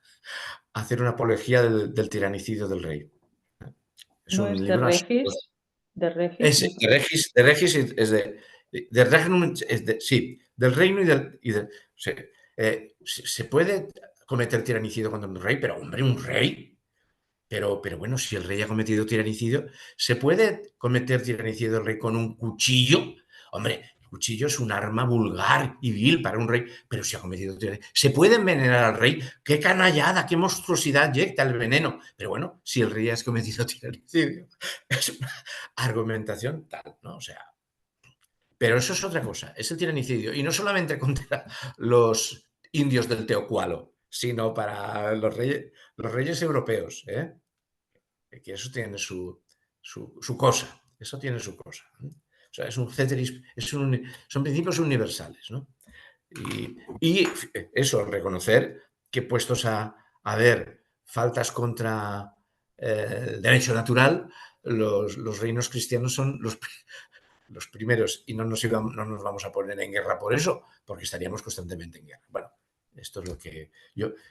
hacer una apología del tiranicidio del rey. Es ¿No un es libro de Regis? de Regis es de Regnum, sí, del reino se puede cometer tiranicidio contra un rey, pero hombre, un rey. Pero bueno, si el rey ha cometido tiranicidio, ¿se puede cometer tiranicidio del rey con un cuchillo? Hombre, el cuchillo es un arma vulgar y vil para un rey, pero si ha cometido tiranicidio, ¿se puede envenenar al rey? ¡Qué canallada, qué monstruosidad inyecta el veneno! Pero bueno, si el rey ha cometido tiranicidio, es una argumentación tal, ¿no? O sea, pero eso es otra cosa, es el tiranicidio. Y no solamente contra los indios del Teocualo, sino para los reyes europeos, que eso tiene su cosa, eso tiene su cosa. O sea, es un ceteris, son principios universales, ¿no? Y eso, reconocer que puestos a ver faltas contra el derecho natural, los reinos cristianos son los primeros y no nos vamos a poner en guerra por eso, porque estaríamos constantemente en guerra. Bueno, esto es lo que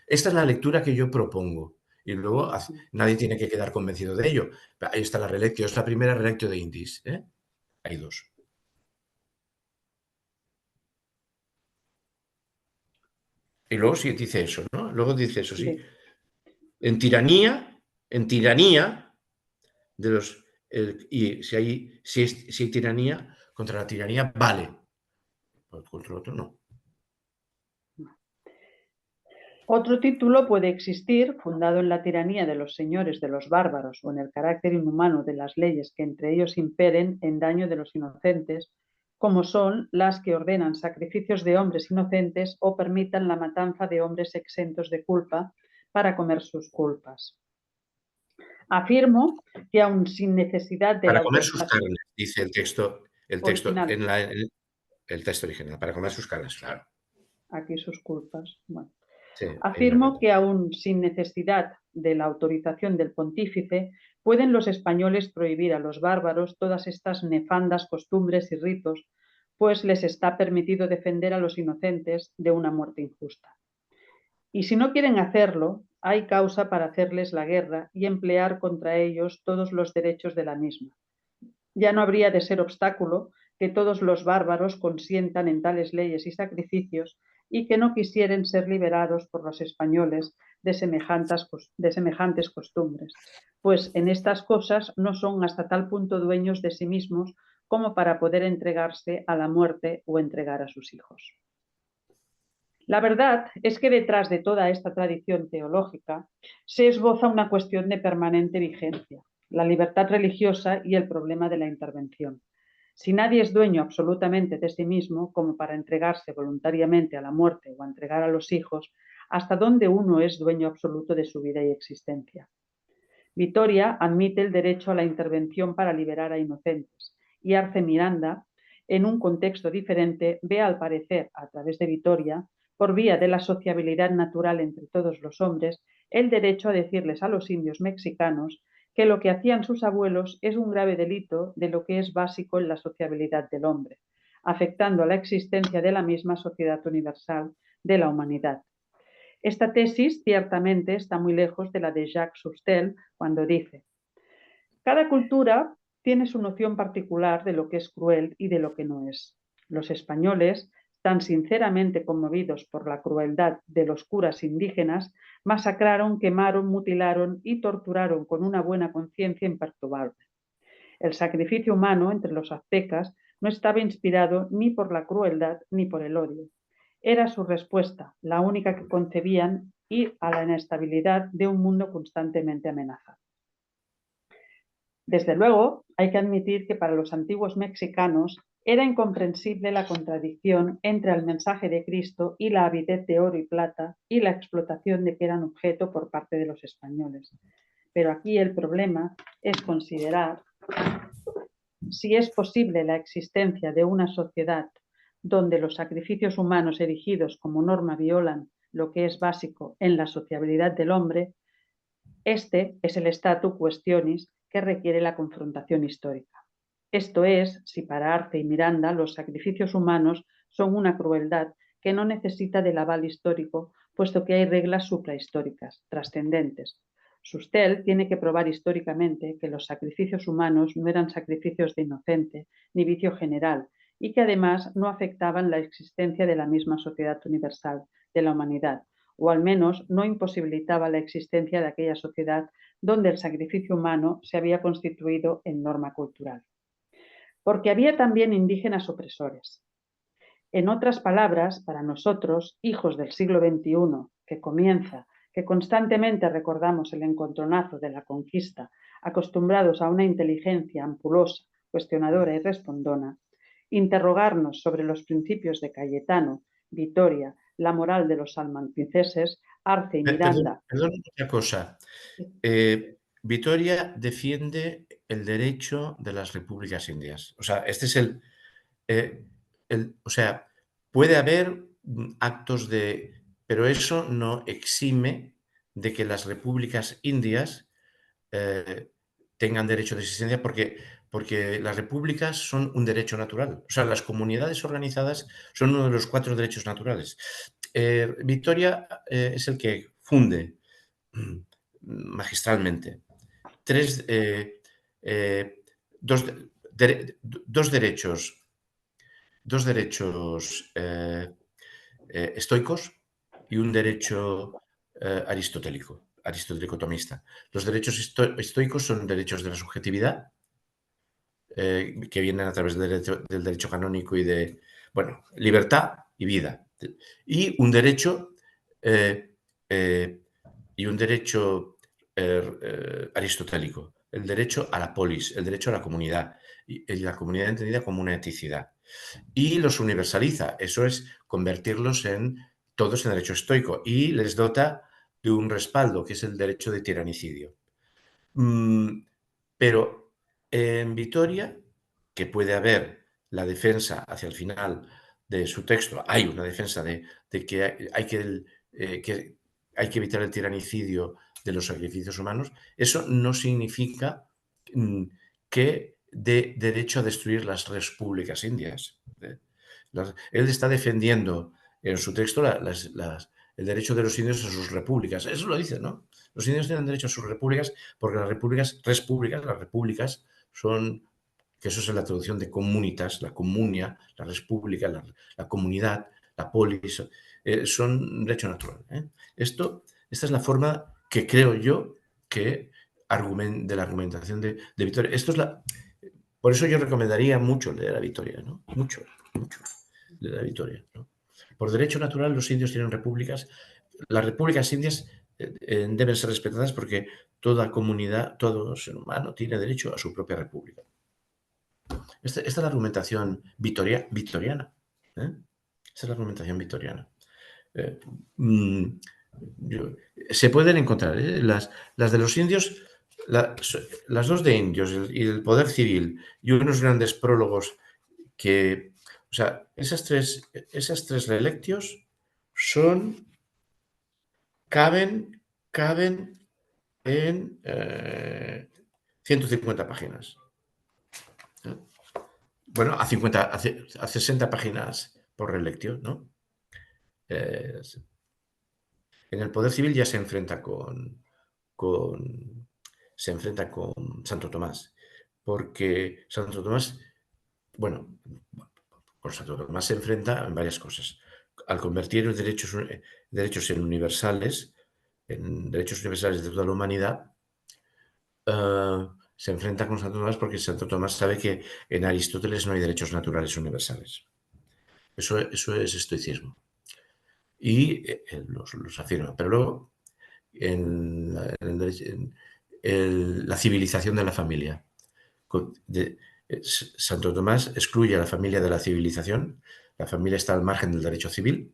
esta es la lectura que yo propongo y luego nadie tiene que quedar convencido de ello. Ahí está la relectio, es la primera relectio de Indis, ¿eh? Hay dos. Y luego sí dice eso, ¿no? Luego dice eso, sí. En tiranía de los... y si hay tiranía, contra la tiranía vale. Contra el otro no. Otro título puede existir, fundado en la tiranía de los señores de los bárbaros o en el carácter inhumano de las leyes que entre ellos imperen en daño de los inocentes, como son las que ordenan sacrificios de hombres inocentes o permitan la matanza de hombres exentos de culpa para comer sus culpas. Afirmo que aun sin necesidad de para la comer sus autorización carnes, dice el texto original. El texto original, para comer sus carnes, claro. Aquí sus culpas. Bueno. Sí, Afirmo que aún sin necesidad de la autorización del pontífice, pueden los españoles prohibir a los bárbaros todas estas nefandas costumbres y ritos, pues les está permitido defender a los inocentes de una muerte injusta. Y si no quieren hacerlo, hay causa para hacerles la guerra y emplear contra ellos todos los derechos de la misma. Ya no habría de ser obstáculo que todos los bárbaros consientan en tales leyes y sacrificios y que no quisieren ser liberados por los españoles de semejantes costumbres, pues en estas cosas no son hasta tal punto dueños de sí mismos como para poder entregarse a la muerte o entregar a sus hijos. La verdad es que detrás de toda esta tradición teológica se esboza una cuestión de permanente vigencia, la libertad religiosa y el problema de la intervención. Si nadie es dueño absolutamente de sí mismo como para entregarse voluntariamente a la muerte o a entregar a los hijos, ¿hasta dónde uno es dueño absoluto de su vida y existencia? Vitoria admite el derecho a la intervención para liberar a inocentes y Arce Miranda, en un contexto diferente, ve al parecer, a través de Vitoria, por vía de la sociabilidad natural entre todos los hombres, el derecho a decirles a los indios mexicanos que lo que hacían sus abuelos es un grave delito de lo que es básico en la sociabilidad del hombre, afectando a la existencia de la misma sociedad universal de la humanidad. Esta tesis ciertamente está muy lejos de la de Jacques Soustelle cuando dice: cada cultura tiene su noción particular de lo que es cruel y de lo que no es. Los españoles, tan sinceramente conmovidos por la crueldad de los curas indígenas, masacraron, quemaron, mutilaron y torturaron con una buena conciencia imperturbable. El sacrificio humano entre los aztecas no estaba inspirado ni por la crueldad ni por el odio. Era su respuesta, la única que concebían, y a la inestabilidad de un mundo constantemente amenazado. Desde luego, hay que admitir que para los antiguos mexicanos era incomprensible la contradicción entre el mensaje de Cristo y la avidez de oro y plata y la explotación de que eran objeto por parte de los españoles. Pero aquí el problema es considerar si es posible la existencia de una sociedad donde los sacrificios humanos erigidos como norma violan lo que es básico en la sociabilidad del hombre. Este es el statu questionis que requiere la confrontación histórica. Esto es, si para Arce y Miranda los sacrificios humanos son una crueldad que no necesita del aval histórico, puesto que hay reglas suprahistóricas, trascendentes. Soustelle tiene que probar históricamente que los sacrificios humanos no eran sacrificios de inocente ni vicio general y que además no afectaban la existencia de la misma sociedad universal de la humanidad, o al menos no imposibilitaba la existencia de aquella sociedad donde el sacrificio humano se había constituido en norma cultural. Porque había también indígenas opresores. En otras palabras, para nosotros, hijos del siglo XXI, que comienza, que constantemente recordamos el encontronazo de la conquista, acostumbrados a una inteligencia ampulosa, cuestionadora y respondona, interrogarnos sobre los principios de Cayetano, Vitoria, la moral de los salmanticeses, Arce y Miranda. Perdón una cosa. Vitoria defiende el derecho de las repúblicas indias. O sea, este es o sea, puede haber actos de pero eso no exime de que las repúblicas indias tengan derecho de existencia porque las repúblicas son un derecho natural. O sea, las comunidades organizadas son uno de los 4 derechos naturales. Victoria es el que funde magistralmente dos derechos estoicos y un derecho aristotélico tomista. Los derechos estoicos son derechos de la subjetividad, que vienen a través del derecho canónico y de, bueno, libertad y vida. Y un derecho aristotélico, el derecho a la polis, el derecho a la comunidad, y la comunidad entendida como una eticidad. Y los universaliza, eso es convertirlos todos en derecho estoico, y les dota de un respaldo, que es el derecho de tiranicidio. Pero en Vitoria, que puede haber la defensa hacia el final de su texto, hay una defensa de que hay que evitar el tiranicidio de los sacrificios humanos, eso no significa que dé derecho a destruir las repúblicas indias. Él está defendiendo en su texto el derecho de los indios a sus repúblicas. Eso lo dice, ¿no? Los indios tienen derecho a sus repúblicas porque las repúblicas son, que eso es la traducción de comunitas, la comunia, la república, la comunidad, la polis, son derecho natural. Esta es la forma que creo yo que de la argumentación de Victoria. Por eso yo recomendaría mucho leer a Victoria, ¿no? Mucho leer a Victoria, ¿no? Por derecho natural los indios tienen repúblicas. Las repúblicas indias deben ser respetadas porque toda comunidad, todo ser humano tiene derecho a su propia república. Esta es la argumentación victoriana. Esta es la argumentación victoriana. Se pueden encontrar las de los indios, las dos de indios y el poder civil y unos grandes prólogos que, o sea, esas tres relectios caben en 150 páginas. Bueno, a 60 páginas por relectio, ¿no? En el poder civil ya se enfrenta con Santo Tomás, porque Santo Tomás, bueno, con Santo Tomás se enfrenta en varias cosas. Al convertir los derechos en universales, en derechos universales de toda la humanidad, se enfrenta con Santo Tomás porque Santo Tomás sabe que en Aristóteles no hay derechos naturales universales. Eso es estoicismo. Y los afirma. Pero luego, la civilización de la familia. Santo Tomás excluye a la familia de la civilización. La familia está al margen del derecho civil.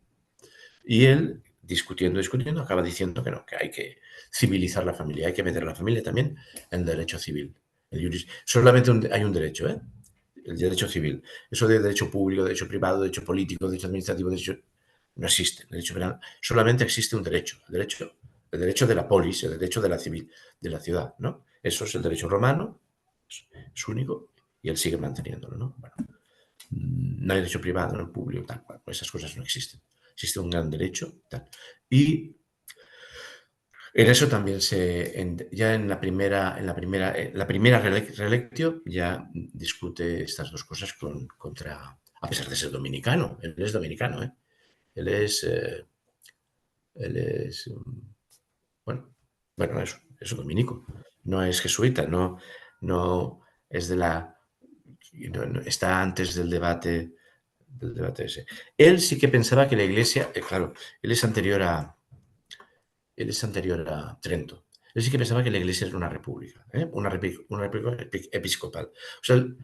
Y él, discutiendo, acaba diciendo que no, que hay que civilizar la familia, hay que meter a la familia también en derecho civil. Solamente hay un derecho, el derecho civil. Eso de derecho público, derecho privado, derecho político, derecho administrativo, no existe. Derecho penal. Solamente existe un derecho, el derecho de la polis, el derecho de la ciudad, ¿no? Eso es el derecho romano, es único, y él sigue manteniéndolo, ¿no? Bueno, no hay derecho privado, no hay público, tal cual, pues esas cosas no existen. Existe un gran derecho, tal. Y en eso también ya en la primera relectio ya discute estas dos cosas a pesar de ser dominicano. Él es dominicano, ¿eh? Él es bueno, es un dominico. No es jesuita, no es de no, está antes del debate ese. Él sí que pensaba que la Iglesia, claro, él es anterior a Trento. Él sí que pensaba que la Iglesia era una república, una república episcopal. O sea, él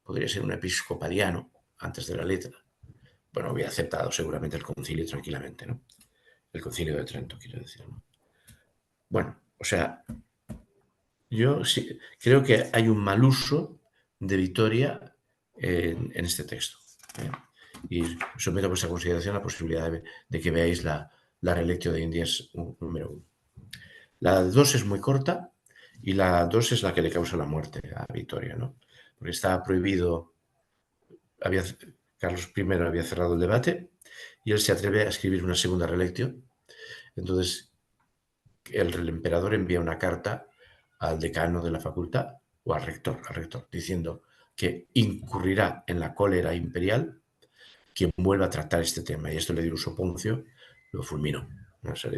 podría ser un episcopaliano antes de la letra. Bueno, hubiera aceptado seguramente el concilio tranquilamente, ¿no? El concilio de Trento, quiero decir, ¿no? Bueno, o sea, yo sí creo que hay un mal uso de Victoria en este texto. Y someto a vuestra consideración la posibilidad de que veáis la la relectio de Indias número 1. La 2 es muy corta y la 2 es la que le causa la muerte a Vitoria, ¿no? Porque estaba prohibido, Carlos I había cerrado el debate y él se atreve a escribir una segunda relectio. Entonces, el emperador envía una carta al decano de la facultad o al rector, diciendo que incurrirá en la cólera imperial quien vuelva a tratar este tema. Y esto le dio un soponcio, lo fulminó. O sea,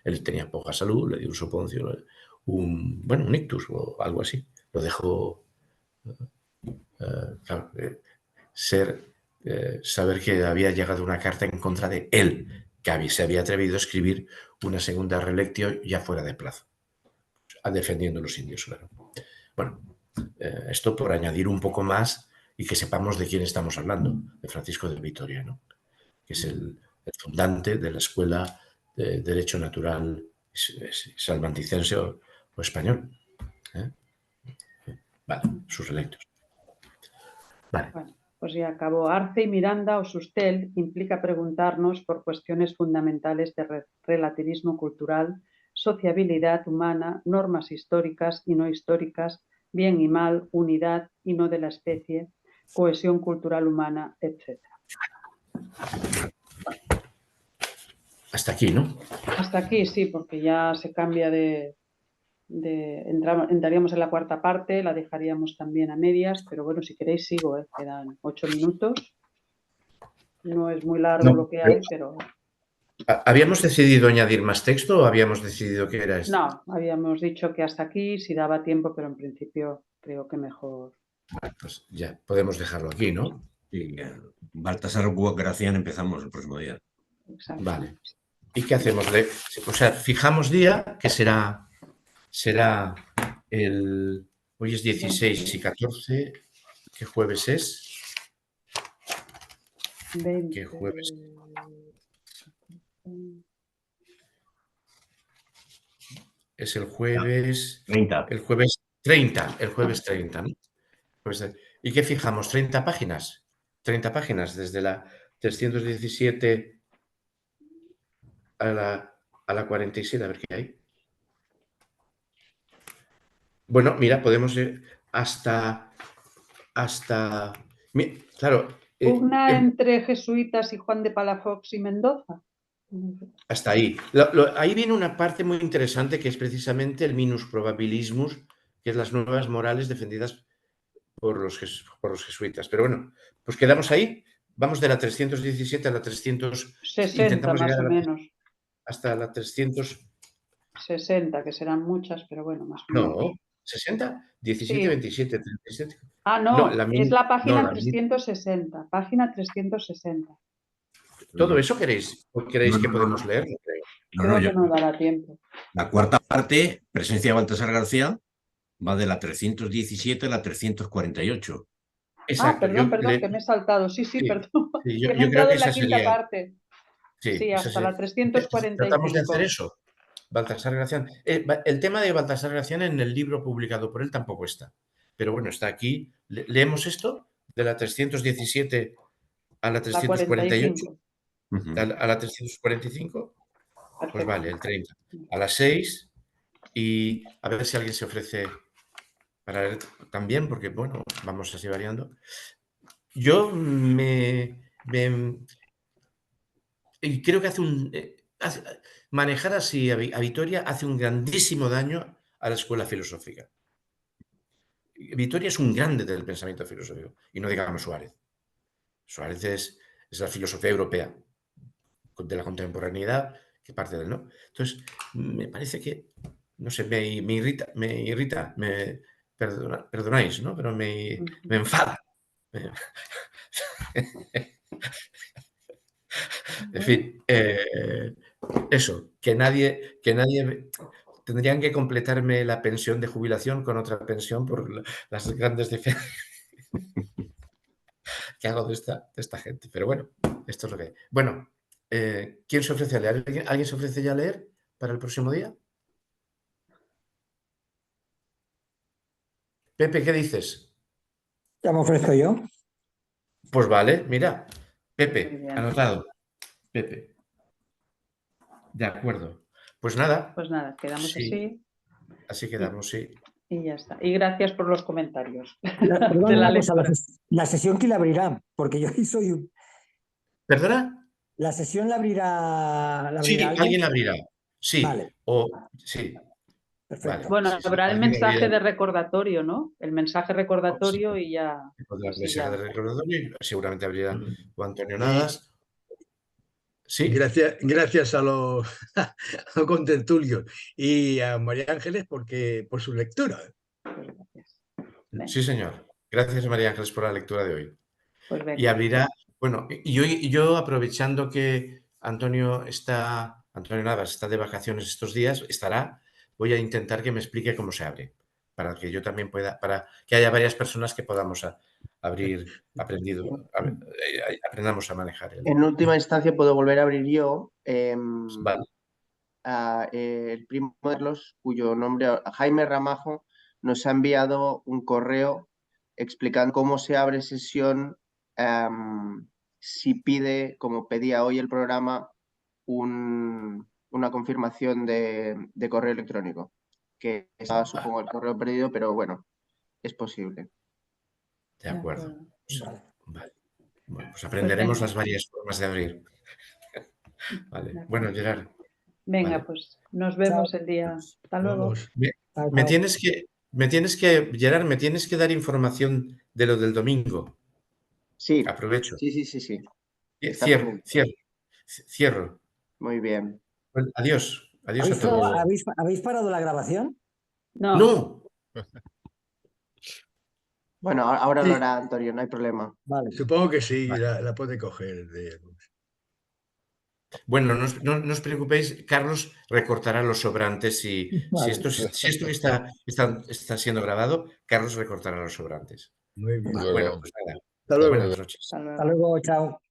él tenía poca salud, le dio un soponcio, un ictus o algo así. Lo dejó claro, saber que había llegado una carta en contra de él, que se había atrevido a escribir una segunda relectio ya fuera de plazo, defendiendo a los indios, claro. Bueno, esto por añadir un poco más y que sepamos de quién estamos hablando, de Francisco de Vitoria, ¿no? Que es el fundante de la Escuela de Derecho Natural salmanticense o español. Vale, sus relectos. Vale. Bueno, pues ya acabó. Arce y Miranda o Sustel implica preguntarnos por cuestiones fundamentales de relativismo cultural, sociabilidad humana, normas históricas y no históricas, bien y mal, unidad y no de la especie, cohesión cultural humana, etc. Hasta aquí, ¿no? Hasta aquí, sí, porque ya se cambia entraríamos en la cuarta parte, la dejaríamos también a medias, pero bueno, si queréis sigo, quedan 8 minutos. No es muy largo lo que hay, pero... ¿Habíamos decidido añadir más texto o habíamos decidido que era esto? No, habíamos dicho que hasta aquí, si daba tiempo, pero en principio creo que mejor. Bueno, pues ya podemos dejarlo aquí, ¿no? Sí, Baltasar Gracián empezamos el próximo día. Exacto. Vale. ¿Y qué hacemos? O sea, fijamos día, que será el... Hoy es 16 y 14. ¿Qué jueves es? 20. ¿Qué jueves? Es el jueves... 30. El jueves 30. El jueves 30, ¿no? ¿Y qué fijamos? ¿30 páginas? 30 páginas, desde la 317 a la 47, a ver qué hay. Bueno, mira, podemos ir hasta claro. Pugna entre jesuitas y Juan de Palafox y Mendoza. Hasta ahí. Ahí viene una parte muy interesante que es precisamente el minus probabilismus, que es las nuevas morales defendidas por los jesuitas. Pero bueno, pues quedamos ahí. Vamos de la 317 a la 300. 60 intentamos más llegar o menos. hasta la 360, que serán muchas, pero bueno, más o menos. No, 60, 17, Sí. 27, 37. Ah, no, es la página no, 360. Página 360. ¿Todo eso queréis que podemos leer? Creo que no dará tiempo. La cuarta parte, presencia de Baltasar García, va de la 317 a la 348. Exacto. Perdón, que me he saltado. Sí, perdón. Sí, que me he yo creo entrado que en la esa quinta sería... parte. Sí, hasta la 345. Tratamos de hacer eso. Baltasar Gracián. El tema de Baltasar Gracián en el libro publicado por él tampoco está. Pero bueno, está aquí. Leemos esto de la 317 a la 348. A la 345. Perfecto. Pues vale, el 30. A las 6. Y a ver si alguien se ofrece para leer también, porque bueno, vamos así variando. Yo y creo que manejar así a Vitoria hace un grandísimo daño a la escuela filosófica. Vitoria es un grande del pensamiento filosófico, y no digamos Suárez. Suárez es la filosofía europea de la contemporaneidad, que parte de él, ¿no? Entonces, me parece que, no sé, me irrita, perdonáis, ¿no? Pero me enfada. En fin, eso, que nadie tendrían que completarme la pensión de jubilación con otra pensión por las grandes defensas que hago de esta gente. Pero bueno, esto es lo que hay. Bueno, ¿quién se ofrece a leer? ¿Alguien se ofrece ya a leer para el próximo día? Pepe, ¿qué dices? Ya me ofrezco yo. Pues vale, mira, Pepe, anotado. Pepe. De acuerdo. Pues nada. Pues nada, quedamos Sí. así Así quedamos, sí. y ya está. Y gracias por los comentarios Perdón, de la una cosa, lectura. la sesión que la abrirá, porque yo ahí soy ¿Perdona? la sesión la abrirá Sí, alguien abrirá. Sí. Vale. Sí. Perfecto. Vale. Bueno, Sí, sí. habrá el Alguien mensaje abrirá. de recordatorio, ¿no? El mensaje recordatorio y ya. Podrá así mensaje ya. de recordatorio y seguramente abrirá o Antonio Nadas. Sí. Gracias a los contertulios y a María Ángeles por su lectura. Pues gracias. Venga, Sí, señor. Gracias, María Ángeles, por la lectura de hoy. pues venga. Y abrirá, bueno, y yo aprovechando que Antonio Navas está de vacaciones estos días, voy a intentar que me explique cómo se abre, para que yo también pueda, para que haya varias personas que podamos aprendamos a manejar el. En última instancia puedo volver a abrir yo. Vale. El primo de Carlos, cuyo nombre, Jaime Ramajo, nos ha enviado un correo explicando cómo se abre sesión si pide, como pedía hoy el programa, una confirmación de correo electrónico, que estaba, supongo, el correo perdido, pero bueno, es posible. De acuerdo. Vale. Vale. Bueno, pues aprenderemos las varias formas de abrir. Vale. Bueno, Gerard. Venga, Vale. pues nos vemos el día. Hasta luego. Vamos. Me tienes que, Gerard, me tienes que dar información de lo del domingo. Sí. Aprovecho. Sí. Cierro. Muy bien. Bueno, adiós. Adiós a todos. ¿Habéis parado la grabación? No. No. Bueno, ahora Sí. lo hará Antonio, no hay problema. Vale. Supongo que sí, Vale. la puede coger. Bueno, no os preocupéis, Carlos recortará los sobrantes si Vale. esto está siendo grabado, Carlos recortará los sobrantes. Muy bien. Bueno, pues nada. Hasta luego. Buenas noches. Hasta luego. Hasta luego, chao.